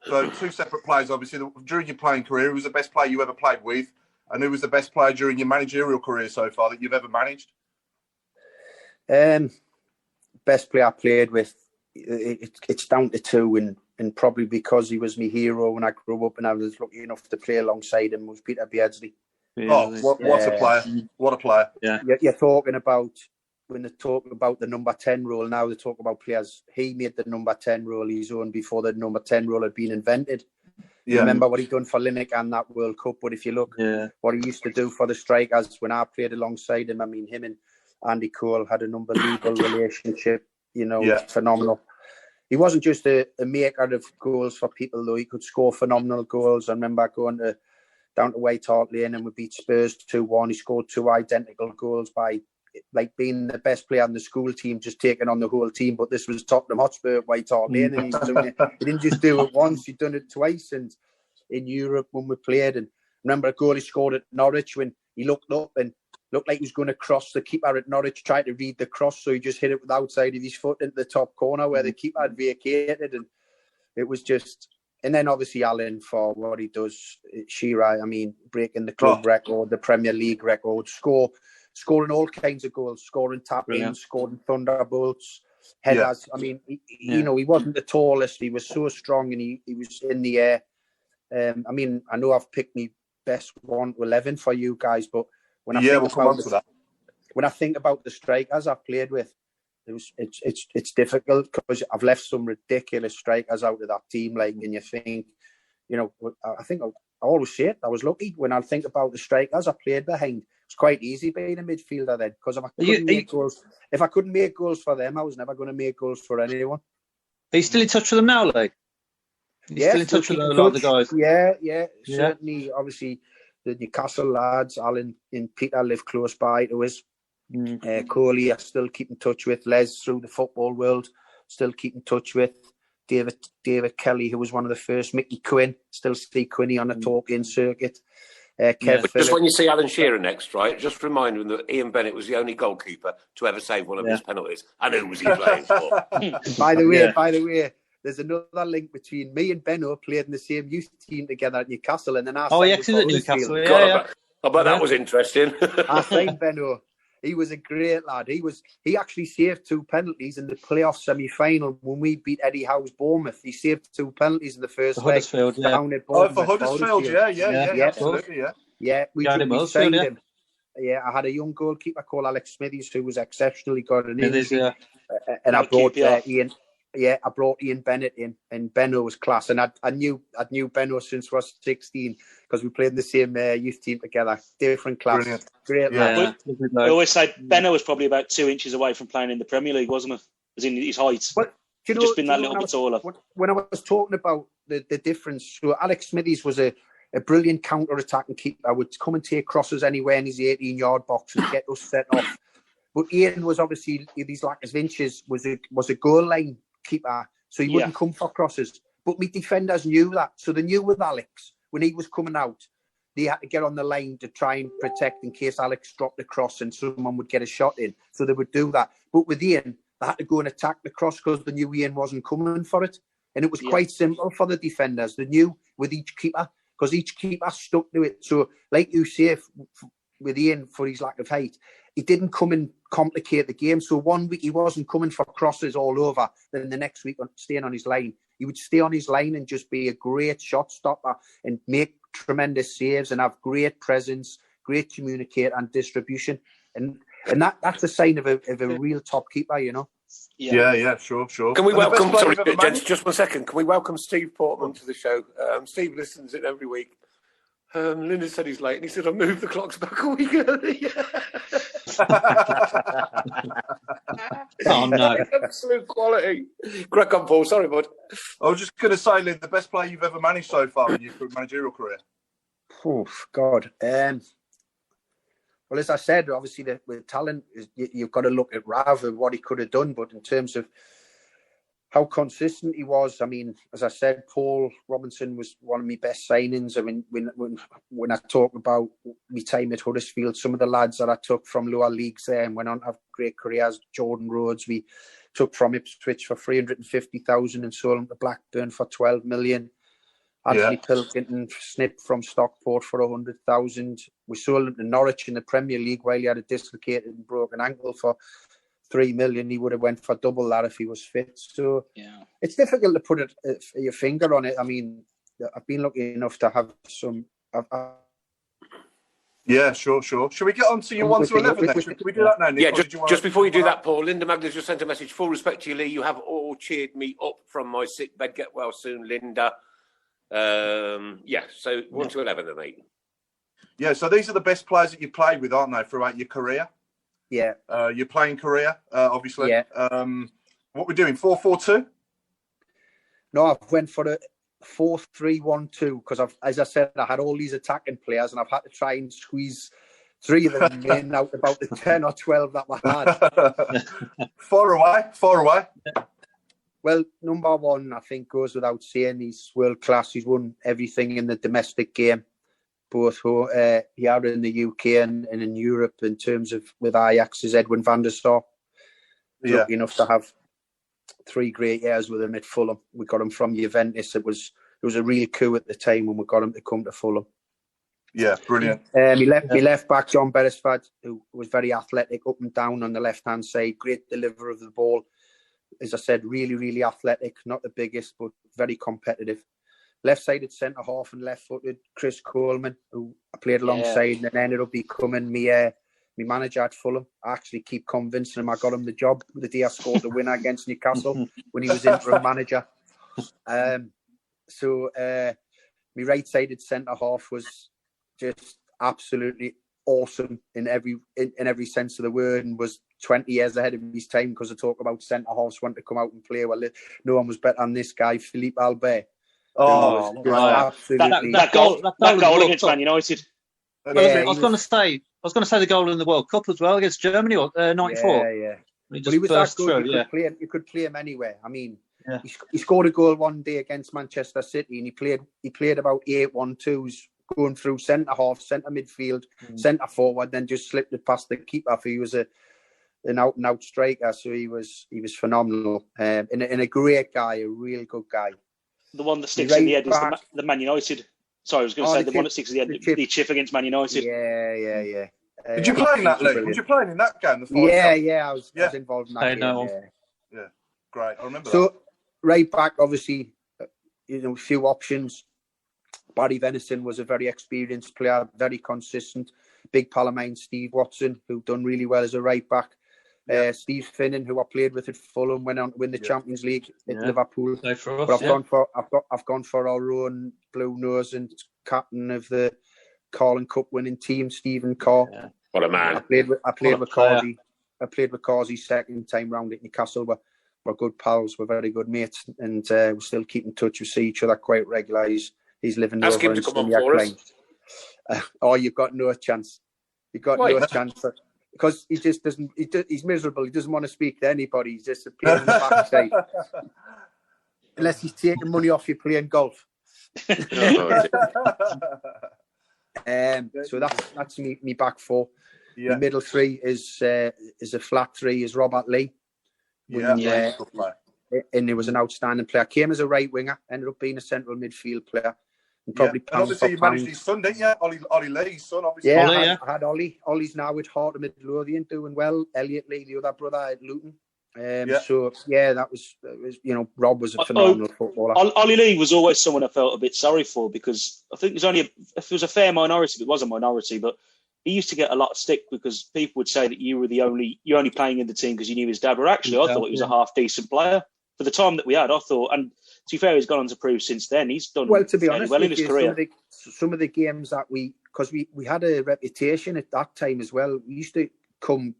E: So 2 separate players, obviously. During your playing career, who was the best player you ever played with? And who was the best player during your managerial career so far that you've ever managed?
F: Best player I played with, it's down to 2, and probably because he was my hero when I grew up and I was lucky enough to play alongside him, was Peter Beardsley.
E: What a player. What a player.
F: Yeah. You're talking about, when they talk about the number 10 role, now they talk about players. He made the number 10 role his own before the number 10 role had been invented. Yeah. Remember what he done for Lineker and that World Cup, but if you look what he used to do for the strikers when I played alongside him, I mean, him and Andy Cole had an unbelievable relationship, phenomenal. He wasn't just a maker of goals for people, though. He could score phenomenal goals. I remember going down to White Hart Lane and we beat Spurs 2-1. He scored 2 identical goals by being the best player on the school team, just taking on the whole team. But this was Tottenham Hotspur at White Hart Lane, and he didn't just do it once; he'd done it twice. And in Europe when we played, and remember a goal he scored at Norwich when he looked up and looked like he was going to cross. The keeper at Norwich tried to read the cross, so he just hit it with the outside of his foot into the top corner where the keeper had vacated, and it was just then obviously Alan for what he does, Shearer, I mean, breaking the club record, the Premier League record, scoring all kinds of goals, scoring tap-ins, scoring thunderbolts, headers. I mean, you know, he wasn't the tallest. He was so strong and he was in the air. I mean, I know I've picked me best 1 to 11 for you guys, but when I think about the strikers I've played with, it's difficult because I've left some ridiculous strikers out of that team. Like, and you think, you know, I think I always say it. I was lucky when I think about the strikers I played behind. It's quite easy being a midfielder then, because if I couldn't make goals for them, I was never going to make goals for anyone.
G: Are you still in touch with them now, Lee? Still in touch with a lot of the guys?
F: Yeah, certainly. Obviously, the Newcastle lads, Alan and Peter, live close by to us. Coley, I still keep in touch with. Les, through the football world, still keep in touch with. David Kelly, who was one of the first. Mickey Quinn, still see Quinny on the talking circuit.
C: Just when you see Alan Shearer next, right, just remind him that Ian Bennett was the only goalkeeper to ever save one of his penalties. And who was he playing for?
F: By the way, there's another link between me and Benno played in the same youth team together at Newcastle, and then I
G: at Newcastle.
C: I bet that was interesting.
F: I signed Benno. He was a great lad. He actually saved 2 penalties in the playoff semi-final when we beat Eddie Howe's Bournemouth. He saved 2 penalties in the first leg. Down at Bournemouth,
E: for Huddersfield, absolutely,
F: yeah. We signed him. Yeah, I had a young goalkeeper called Alex Smithies who was exceptionally good, and I brought Ian. Yeah, I brought Ian Bennett in, and Benno was class. And I knew Benno since I was 16 because we played in the same youth team together. Different class. Brilliant. Great lad.
D: I always say Benno was probably about 2 inches away from playing in the Premier League, wasn't it? As in his height.
F: But
D: just been that little bit taller.
F: When I was talking about the difference, so Alex Smithies was a brilliant counter-attacking keeper. I would come and take crosses anywhere in his 18-yard box and get us set off. But Ian was obviously, these lack of inches, was a goal line keeper, so he wouldn't come for crosses. But my defenders knew that, so they knew with Alex when he was coming out, they had to get on the line to try and protect in case Alex dropped the cross and someone would get a shot in. So they would do that. But with Ian, they had to go and attack the cross because they knew Ian wasn't coming for it, and it was quite simple for the defenders. They knew with each keeper because each keeper stuck to it. So, like you say, with Ian for his lack of height, he didn't come and complicate the game. So 1 week he wasn't coming for crosses all over. Then the next week staying on his line. He would stay on his line and just be a great shot stopper and make tremendous saves and have great presence, great communicator and distribution. And that's a sign of a real top keeper, you know.
E: Yeah, sure.
C: Can we welcome, sorry, gents, just 1 second. Can we welcome Steve Portman to the show? Steve listens in every week. Linda said he's late, and he said, I'll move the clocks back a week early.
G: Oh, no.
C: Absolute quality. Crack on, Paul. Sorry, bud.
E: I was just going to say, Lynn, the best player you've ever managed so far in your managerial career?
F: Oh, God. Well, as I said, obviously, with talent, you've got to look at Rav and what he could have done. But in terms of how consistent he was, I mean, as I said, Paul Robinson was one of my best signings. I mean, when I talk about my time at Huddersfield, some of the lads that I took from lower leagues there and went on to have great careers, Jordan Rhodes, we took from Ipswich for 350,000 and sold him to Blackburn for 12 million. Anthony Pilkington snipped from Stockport for 100,000. We sold him to Norwich in the Premier League while he had a dislocated and broken ankle for 3 million. He would have went for double that if he was fit. So it's difficult to put your finger on it. I mean, I've been lucky enough to have some.
E: Yeah, sure. Should we get on to your 1 to 11 then? Can we do that now, Nick?
C: Yeah, just before you do that, Paul, Linda Magda's just sent a message. Full respect to you, Lee. You have all cheered me up from my sick bed. Get well soon, Linda. So 1 to 11 then, mate.
E: Yeah, so these are the best players that you played with, aren't they, throughout your career?
F: Yeah.
E: Your playing career, obviously.
F: Yeah.
E: What we're doing, 4-4-2?
F: No, I went for a 4-3-1-2 because, as I said, I had all these attacking players and I've had to try and squeeze 3 of them in out about the 10 or 12 that I had.
E: Far away.
F: Well, number one, I think, goes without saying. He's world class. He's won everything in the domestic game, both here in the UK and in Europe. In terms of with Ajax, is Edwin van der Sar. Lucky enough to have 3 great years with him at Fulham. We got him from Juventus. It was was a real coup at the time when we got him to come to Fulham.
E: Yeah, brilliant.
F: He left back John Beresford, who was very athletic up and down on the left-hand side, great deliverer of the ball. As I said, really, really athletic, not the biggest, but very competitive. Left-sided centre-half and left-footed Chris Coleman, who I played alongside and then ended up becoming my manager at Fulham. I actually keep convincing him I got him the job the day I scored the winner against Newcastle when he was interim manager. So my right-sided centre-half was just absolutely awesome in every sense of the word, and was 20 years ahead of his time, because I talk about centre-halves wanting to come out and play. Well, no one was better than this guy, Philippe Albert.
E: Oh,
F: absolutely.
D: That goal against Man United.
G: I was going to say the goal in the World Cup as well against Germany, '94.
F: Yeah. He was that good. You could play him anywhere. I mean, he scored a goal one day against Manchester City, and he played about 8-1-2s going through centre half, centre midfield, centre forward, then just slipped it past the keeper. He was an out and out striker, so he was phenomenal. And a great guy, a really good guy.
D: The one that sticks in the head is the Man United. Sorry, I was going to say the one that sticks in the head, the chip against Man United.
F: Yeah.
E: Did you play in that, Lee? Was you playing in that game?
F: I was involved in that game.
E: Yeah, great. I remember that.
F: So, right back, obviously, a few options. Barry Venison was a very experienced player, very consistent. Big pal of mine, Steve Watson, who done really well as a right back. Steve Finnan, who I played with at Fulham, went on to win the Champions League at Liverpool.
G: For us,
F: but I've gone for our own blue nose and captain of the Carling Cup winning team, Stephen Carr.
C: Yeah. What a man!
F: I played with Carsey. I played with Carsey second time round at Newcastle. We're good pals. We're very good mates, and we still keep in touch. We see each other quite regularly. He's living
C: Ask
F: over
C: him
F: in
C: to come on for us.
F: You've got no chance. You've got no chance. Because he just doesn't. He's miserable. He doesn't want to speak to anybody. He's just a pain in the backside. Unless he's taking money off you playing golf. So that's me back four. The middle three is a flat three. Is Robert Lee. And he was an outstanding player. Came as a right winger. Ended up being a central midfield player. And probably
E: and obviously you managed his son, didn't you? Ollie Lee's son, obviously.
F: Yeah, I had Ollie. Ollie's now with Heart of Midlothian doing well. Elliot Lee, the other brother at Luton. So that was Rob was a phenomenal footballer.
D: Ollie Lee was always someone I felt a bit sorry for, because I think if it was a fair minority, it was a minority, but he used to get a lot of stick because people would say that you're only playing in the team because you knew his dad. But actually, I thought he was a half decent player for the time that we had. I thought, and to be fair, he's gone on to prove since then he's done well. To be honest, in his career.
F: Some of the games that because we had a reputation at that time as well. We used to come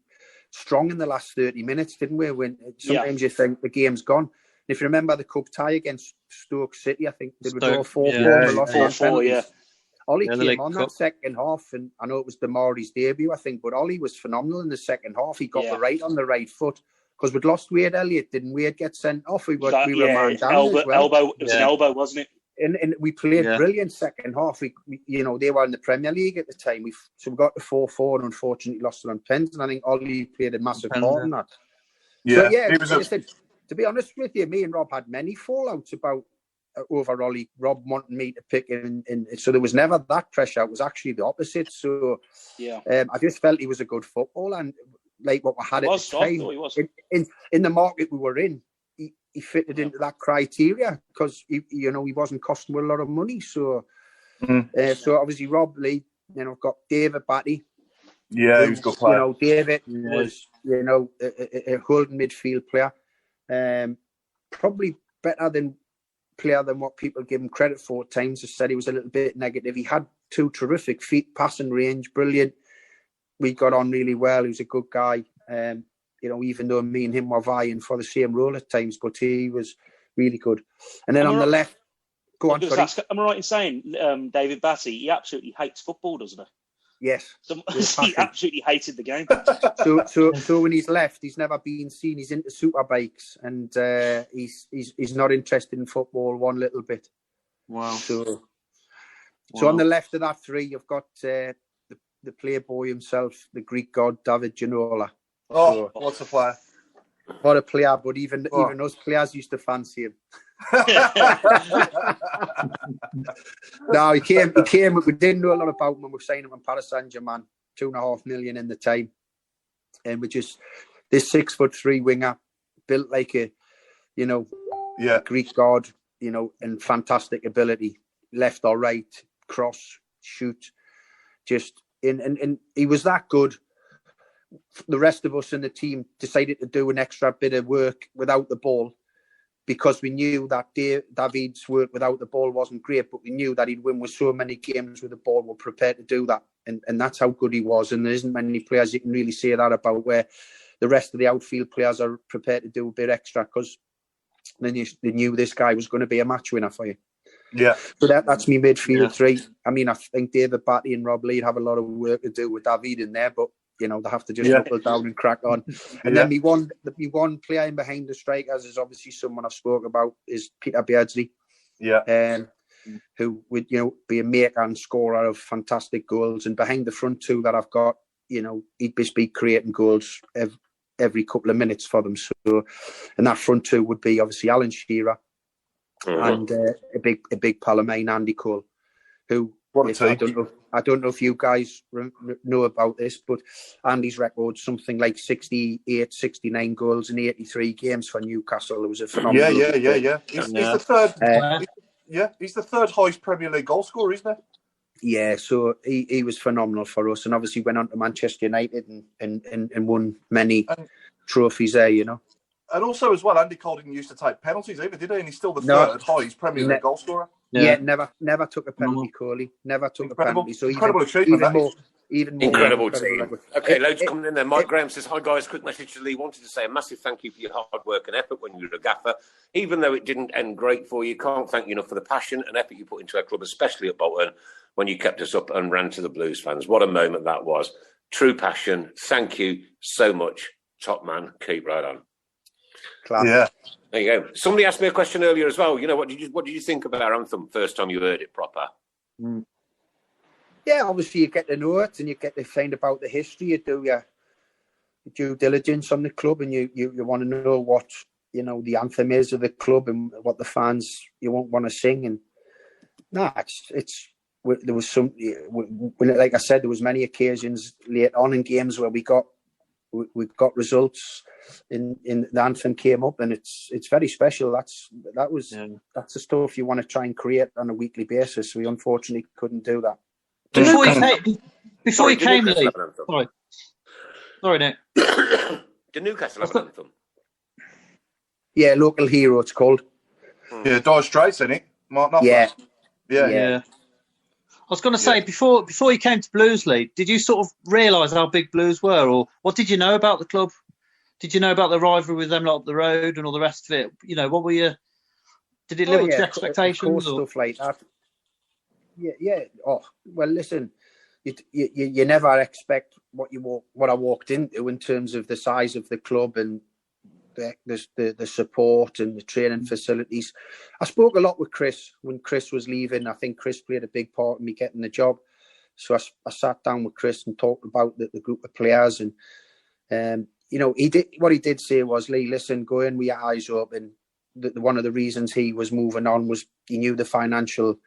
F: strong in the last 30 minutes, didn't we? When sometimes you think the game's gone. And if you remember the cup tie against Stoke City, I think they would go 4-4. Ollie came on that second half, and I know it was Damari's debut, I think, but Ollie was phenomenal in the second half. He got the right on the right foot, because we'd lost Wade Elliott, didn't Wade get sent off? We were man down
D: elbow,
F: as well.
D: It was an elbow, wasn't it?
F: And we played brilliant second half. We they were in the Premier League at the time. We got to 4-4 and unfortunately lost it on pens. And I think Ollie played a massive part in that.
E: Yeah,
F: so, to be honest with you, me and Rob had many fallouts about over Ollie. Rob wanted me to pick him, and so there was never that pressure. It was actually the opposite. So I just felt he was a good footballer, and like what we had at the time in the market we were in. He fitted into that criteria because he wasn't costing a lot of money. So, so obviously Rob Lee, I've got David Batty.
E: Yeah, he was a good player.
F: David was a holding midfield player, probably better than what people give him credit for at times. I said he was a little bit negative. He had 2 terrific feet, passing range, brilliant. We got on really well. He was a good guy. Even though me and him were vying for the same role at times, but he was really good. And then on the left, go on.
D: Am I right in saying David Batty, he absolutely hates football, doesn't he?
F: Yes.
D: He absolutely hated the game.
F: So when he's left, he's never been seen. He's into superbikes, and he's not interested in football one little bit.
G: Wow.
F: So on the left of that three, you've got the playboy himself, the Greek god David Ginola.
E: Oh, what's a player?
F: What a player! But even us players used to fancy him. No, he came. We didn't know a lot about him when we signed him on Paris Saint-Germain, 2.5 million in the time, and we just this 6'3" winger, built like a, Greek god, and fantastic ability, left or right, cross, shoot, just in, and he was that good. The rest of us in the team decided to do an extra bit of work without the ball, because we knew that David's work without the ball wasn't great, but we knew that he'd win with so many games with the ball. We're prepared to do that. And that's how good he was. And there isn't many players you can really say that about, where the rest of the outfield players are prepared to do a bit extra, because then they knew this guy was going to be a match winner for you.
E: Yeah.
F: So that's me midfield three. I mean, I think David Batty and Rob Lead have a lot of work to do with David in there, but they have to just knuckle down and crack on. And then the one player in behind the strikers is obviously someone I've spoken about, is Peter Beardsley.
E: Yeah.
F: Who would, be a maker and scorer of fantastic goals. And behind the front two that I've got, he'd be creating goals every couple of minutes for them. So, and that front two would be obviously Alan Shearer and a big pal of mine, Andy Cole, who, I don't know if you guys know about this, but Andy's record something like 68, 69 goals in 83 games for Newcastle. It was a phenomenal.
E: Yeah. He's the third. He's the third highest Premier League goal scorer, isn't he?
F: Yeah, so he was phenomenal for us, and obviously went on to Manchester United and won many trophies there.
E: And also as well, Andy Cole didn't used to take penalties either, did he? And he's still the third highest Premier League goal scorer.
F: Yeah, never took a penalty, Coley. Never took a penalty. So
E: incredible achievement.
F: Even more
C: incredible team. Okay, loads coming in there. Mike Graham says, "Hi guys, quick message to Lee. Wanted to say a massive thank you for your hard work and effort when you were a gaffer. Even though it didn't end great for you, can't thank you enough for the passion and effort you put into our club, especially at Bolton, when you kept us up and ran to the Blues fans. What a moment that was. True passion. Thank you so much. Top man. Keep right on."
F: Class.
E: Yeah.
C: There you go. Somebody asked me a question earlier as well. What did you think about our anthem first time you heard it proper?
F: Yeah, obviously you get to know it and you get to find about the history. You do your due diligence on the club, and you want to know what the anthem is of the club and what the fans you won't want to sing. And it's there was some, like I said, there was many occasions late on in games where we got results in the anthem came up, and it's very special. That's the stuff you want to try and create on a weekly basis. We unfortunately couldn't do that.
G: Before he came, Lee. Sorry, Nick.
C: Did Newcastle have an anthem?
F: Yeah, Local Hero it's called.
E: Yeah, Dire Straits, isn't it? Mark
F: Yeah.
G: I was going to say, before you came to Blues, Lee, did you sort of realise how big Blues were, or what did you know about the club? Did you know about the rivalry with them lot up the road and all the rest of it? What were you? Did it live up to your expectations?
F: Or stuff like that. Yeah. Oh, well, listen, you never expect what I walked into in terms of the size of the club and the support and the training facilities. I spoke a lot with Chris when Chris was leaving. I think Chris played a big part in me getting the job. So I sat down with Chris and talked about the group of players. And, he did say was, Lee, listen, go in with your eyes open. One of the reasons he was moving on was he knew the financial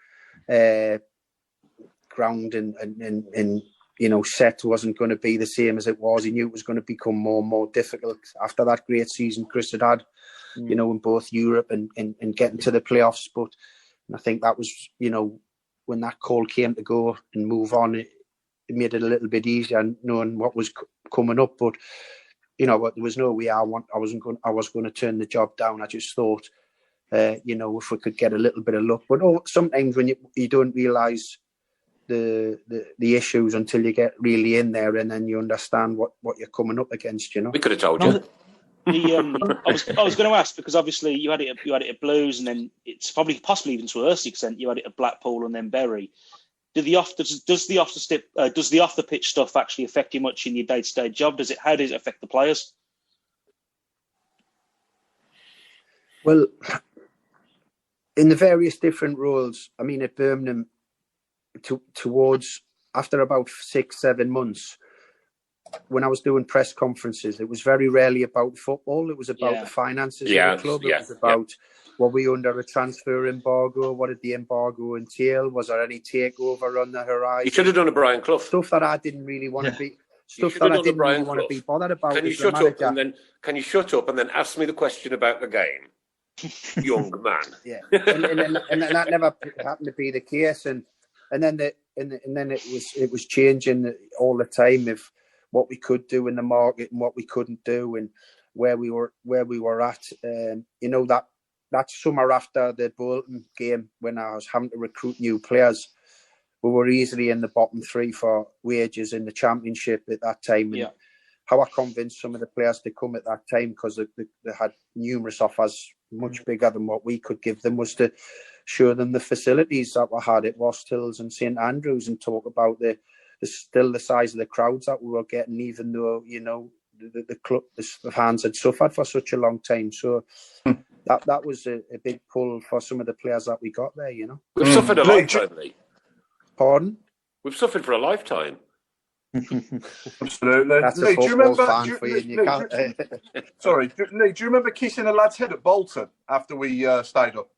F: ground and set wasn't going to be the same as it was. He knew it was going to become more and more difficult after that great season Chris had, in both Europe and getting to the playoffs. But I think that was, when that call came to go and move on, it made it a little bit easier knowing what was coming up. But, but there was no way I was going to turn the job down. I just thought, if we could get a little bit of luck. But sometimes when you don't realise the issues until you get really in there, and then you understand what you're coming up against. We
C: could have told you.
D: I was going to ask, because obviously you had it at Blues, and then it's possibly even to a worse extent you had it at Blackpool and then Bury. Does the off the pitch stuff actually affect you much in your day-to-day job? How does it affect the players?
F: Well, in the various different roles, I mean, at Birmingham, towards after about 6-7 months, when I was doing press conferences, it was very rarely about football. It was about the finances of the club. It was about were we under a transfer embargo? What did the embargo entail? Was there any takeover on the horizon?
C: You should have done a Brian Clough.
F: Stuff that I didn't really want to be.
C: You
F: Stuff
C: should
F: that
C: have
F: I
C: done a
F: didn't
C: Brian
F: really want to
C: Clough.
F: be bothered about.
C: Can you
F: as the
C: shut up
F: manager.
C: and then? Can you shut up and then ask me the question about the game, young man?
F: Yeah, and that never happened to be the case, and then it was changing all the time of what we could do in the market and what we couldn't do, and where we were at. That summer after the Bolton game, when I was having to recruit new players, we were easily in the bottom 3 for wages in the Championship at that time. And how I convinced some of the players to come at that time, because they had numerous offers much bigger than what we could give them, was to show them the facilities that we had at Ross Hills and St Andrews, and talk about the size of the crowds that we were getting, even though the club, the fans had suffered for such a long time. So that was a big pull for some of the players that we got there.
C: We've suffered a lifetime, Lee.
F: Pardon?
C: We've suffered for a lifetime.
E: Absolutely.
F: That's
E: Lee,
F: a football fan for you.
E: Sorry, Lee, do you remember kissing a lad's head at Bolton after we stayed up?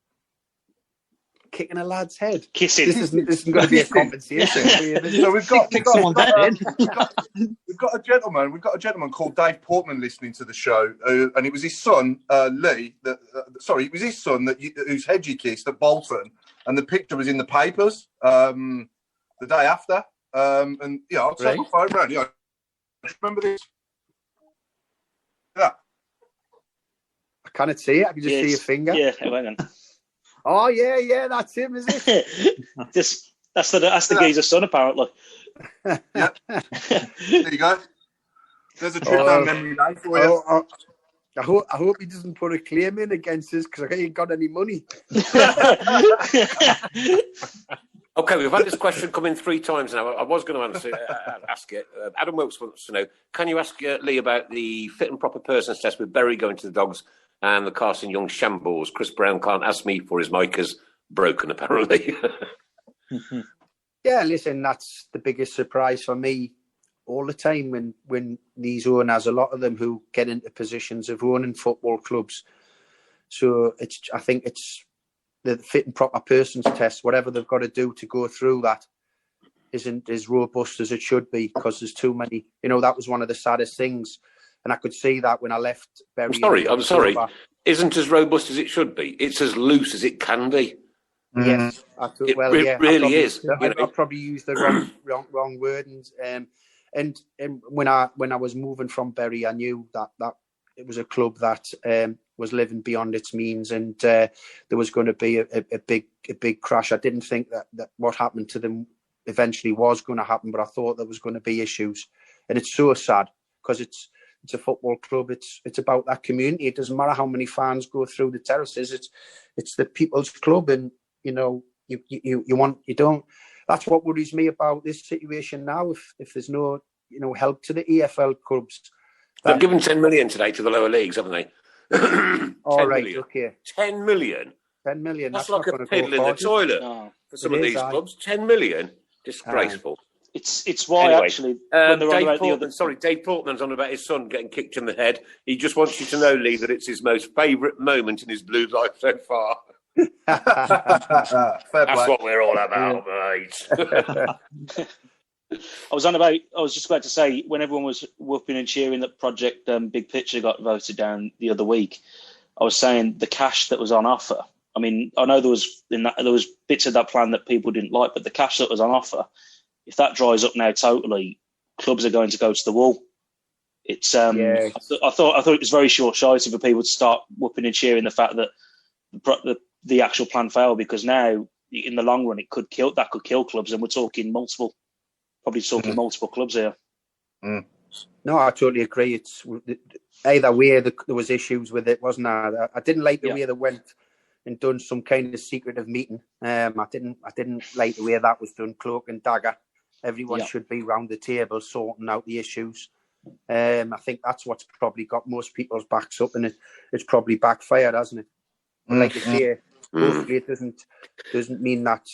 F: Kicking a lad's head.
D: Kissing.
F: This isn't going to be a compensation.
E: So we've got a gentleman. We've got a gentleman called Dave Portman listening to the show, and it was his son Lee. It was his son whose head you kissed at Bolton, and the picture was in the papers the day after. And I'll take my phone round. Remember this? Yeah.
F: I cannot see it. I can just see your finger.
D: Yeah, hang on.
F: Oh yeah, that's him, is it?
D: That's the geezer's son, apparently.
E: Yeah. There you go. There's a trip down memory lane for you.
F: I hope he doesn't put a claim in against us, because I ain't got any money.
C: Okay, we've had this question come in 3 times now. I was going to ask it. Adam Wilkes wants to know, can you ask Lee about the fit and proper persons test with Berry going to the Dogs and the Carson Young shambles? Chris Brown can't ask me for his mic is broken, apparently.
F: Yeah, listen, that's the biggest surprise for me all the time when these owners, a lot of them who get into positions of owning football clubs. So I think it's the fit and proper persons test, whatever they've got to do to go through that isn't as robust as it should be, because there's too many. That was one of the saddest things. And I could see that when I left Berry.
C: I'm sorry. Isn't as robust as it should be. It's as loose as it can be.
F: Yes,
C: it really is.
F: I probably used the wrong word. And when I was moving from Berry, I knew that it was a club that was living beyond its means, and there was going to be a big crash. I didn't think that what happened to them eventually was going to happen, but I thought there was going to be issues. And it's so sad, because it's a football club. It's about that community. It doesn't matter how many fans go through the terraces. It's the people's club, and you don't. That's what worries me about this situation now. If there's no help to the EFL clubs,
C: they've given 10 million today to the lower leagues, haven't they?
F: All right,
C: million.
F: okay.
C: 10 million.
F: 10 million.
C: That's like a piddle in the toilet for some of these clubs. 10 million, disgraceful.
D: It's why
C: anyway,
D: actually. When
C: Dave Portman's on about his son getting kicked in the head. He just wants you to know, Lee, that it's his most favourite moment in his Blues life so far. That's what we're all about, mate.
D: I was just about to say, when everyone was whooping and cheering that Project Big Picture got voted down the other week, I was saying the cash that was on offer. I mean, I know there was bits of that plan that people didn't like, but the cash that was on offer, if that dries up now totally, clubs are going to go to the wall. It's I thought it was very short-sighted for people to start whooping and cheering the fact that the actual plan failed, because now in the long run it could kill clubs, and we're talking multiple clubs here.
F: No, I totally agree. It's either way there was issues with it, wasn't there? I didn't like the way they went and done some kind of secretive meeting. I didn't like the way that was done, cloak and dagger. Everyone should be round the table sorting out the issues. I think that's what's probably got most people's backs up, and it's probably backfired, hasn't it? But like you say, hopefully it doesn't mean that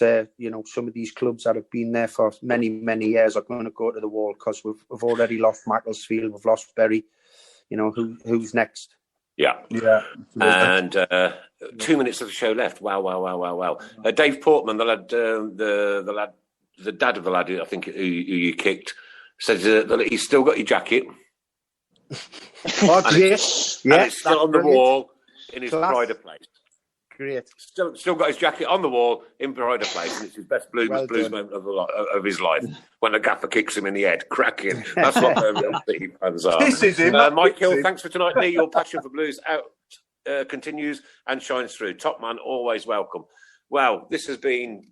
F: some of these clubs that have been there for many, many years are going to go to the wall, because we've already lost Macclesfield, we've lost Bury. Who's next?
C: Yeah.
E: Yeah.
C: And 2 minutes of the show left. Wow. Dave Portman, the lad, the dad of the lad, I think, who you kicked, says that he's still got your jacket.
F: Oh,
C: and it's still on the wall in his pride of place.
F: Great.
C: Still got his jacket on the wall in pride of place, and it's his best blues moment of his life when the gaffer kicks him in the head. Cracking. That's what Birmingham City fans are.
E: This is him.
C: Mike Hill, thanks for tonight. Lee, your passion for blues continues and shines through. Top man, always welcome. Wow, this has been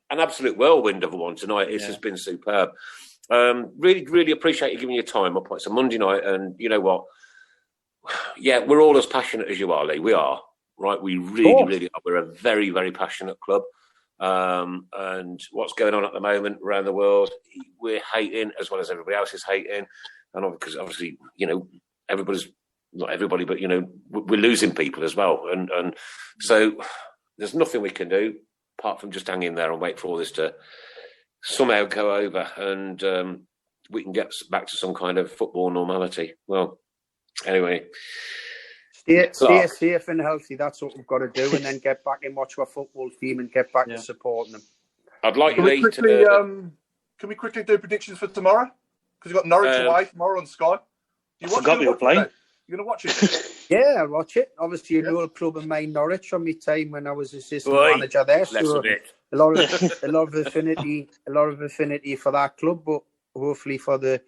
C: an absolute whirlwind of a one tonight. This has been superb. Really appreciate you giving your time up. It's a Monday night, and you know what? Yeah, we're all as passionate as you are, Lee. We are. Right, we really are. We're a very, very passionate club. And what's going on at the moment around the world, we're hating as well as everybody else is hating. And because obviously, you know, everybody's, not everybody, but, you know, we're losing people as well. And so there's nothing we can do apart from just hang in there and wait for all this to somehow go over and we can get back to some kind of football normality. Well, anyway.
F: Stay safe and healthy. That's what we've got to do, and then get back and watch our football team and get back to supporting them.
C: I'd like you
E: can we quickly do predictions for tomorrow? Because we've got Norwich away tomorrow on Sky.
D: I forgot we were playing.
E: You're going to watch it?
F: Yeah, I'll watch it. Obviously, an old club of mine, Norwich, from my time when I was assistant manager there. So a lot of affinity for that club, but hopefully for the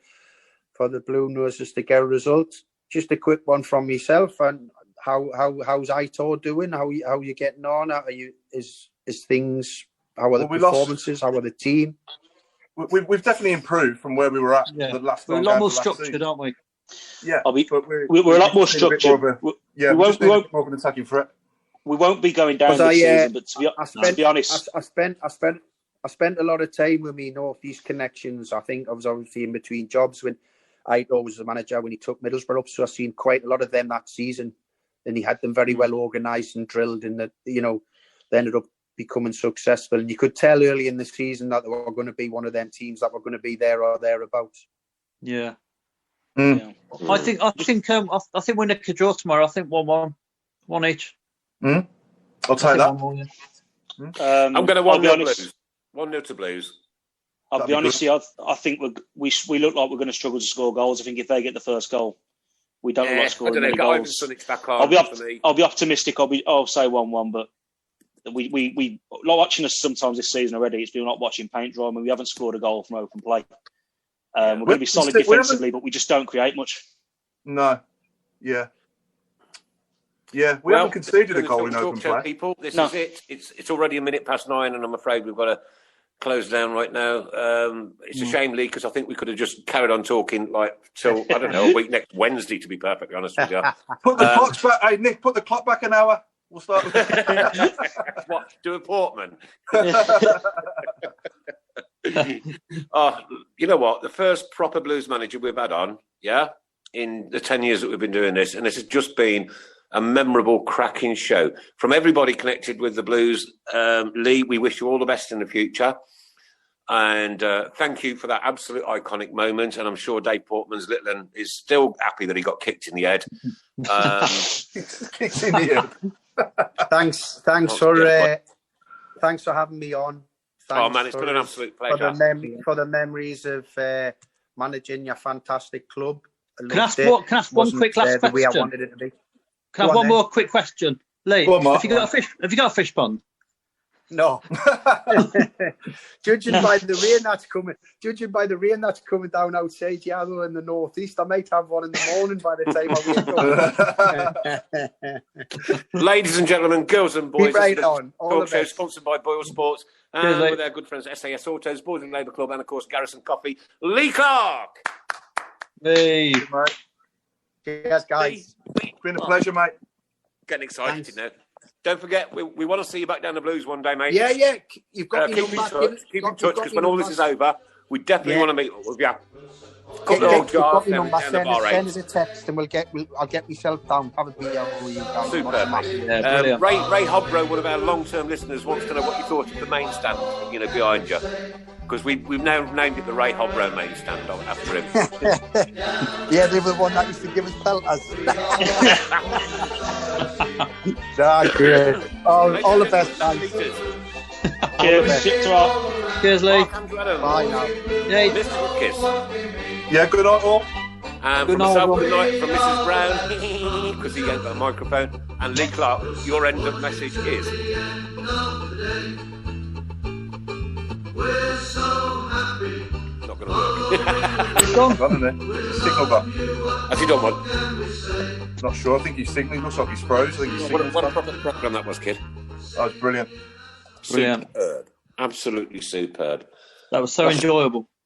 F: Blue Noses to get a result. Just a quick one from myself, and how's Aitor doing? How you getting on? How are you? Is things? How are the performances? How are the team?
E: We've definitely improved from where we were at the last.
G: We're a lot more structured, aren't we?
E: Yeah,
D: we're a lot more structured.
E: We won't more of an attacking threat.
D: We won't be going down this season, but to be honest,
F: I spent a lot of time with me North East connections. I think I was obviously in between jobs when Aitor was the manager when he took Middlesbrough up, so I've seen quite a lot of them that season, and he had them very well organised and drilled, and that, you know, they ended up becoming successful. And you could tell early in the season that they were going to be one of them teams that were going to be there or thereabouts.
G: Yeah.
E: Mm.
G: Yeah. I think we're nick a draw tomorrow. I think 1-1, 1 each.
E: Mm. I'll take that.
G: 1-1, yeah.
C: I'm going to 1-0 Blues. 1-0 to Blues.
D: I'll be honest with you, I think we look like we're going to struggle to score goals. I think if they get the first goal, we don't look like scoring many goals. I'll be optimistic. I'll say 1-1, but we like watching us sometimes this season already. It's been like watching paint dry. I mean, we haven't scored a goal from open play. We're going to be solid defensively, but we just don't create much.
E: No. Yeah. Yeah, we haven't conceded a goal in open play.
C: People, this is it. It's already 9:01, and I'm afraid we've got to close down right now. It's a shame, Lee, because I think we could have just carried on talking like till, I don't know, a week next Wednesday, to be perfectly honest with you.
E: Put the clocks back. Hey, Nick, put the clock back an hour. We'll start with
C: what? Do a Portman. You know what? The first proper blues manager we've had on, in the 10 years that we've been doing this, and this has just been a memorable, cracking show. From everybody connected with the Blues, Lee, we wish you all the best in the future. And thank you for that absolute iconic moment. And I'm sure Dave Portman's little one is still happy that he got kicked in the head.
E: Kicked in the head.
F: Thanks for having me on.
C: It's been an absolute pleasure.
F: For the memories of managing your fantastic club.
G: Can I ask one quick last question? The way I wanted it to be. Can I have one more quick question, Lee? Have you got a fish pond?
F: No. Judging by the rain that's coming down outside Yarrow in the northeast, I might have one in the morning by the time I wake up.
C: Ladies and gentlemen, girls and boys,
F: right on.
C: Talk show sponsored by Boyle Sports and with our good friends SAS Autos, Boys and Labour Club, and of course Garrison Coffee. Lee Clark.
G: Hey.
F: Cheers, guys.
E: It's been a pleasure, mate.
C: Getting excited now. Don't forget, we want to see you back down the Blues one day, mate.
F: Yeah. You've got
C: keep in touch, because when all this is over, we definitely want to meet with you.
F: Send us a text and I'll get myself down. Have a beer for you guys.
C: Super. Ray Hobro, one of our long-term listeners, wants to know what you thought of the main stand, behind you. Because we've now named it the Ray Hobb Romaine stand after him.
F: Yeah, they were the one that used to give us pelters. Nah, great. All the best, thanks.
D: Cheers.
G: Cheers, Lee.
F: Bye now.
G: Yeah,
C: Mr. Kiss.
E: Yeah, good night all.
C: From myself, good night from Mrs. Brown, because he ain't got a microphone. And Lee Clark, your end of message is.
A: We're so happy.
C: Not going to work.
G: it's gone.
E: Gone, isn't it? Signal gone.
C: Has he done one?
E: Not sure. I think he's signaling. Looks like he's froze. I think he's signaling.
C: What a proper program that was, kid.
E: That was brilliant.
G: Brilliant.
C: Superb. Absolutely superb.
G: That was so enjoyable.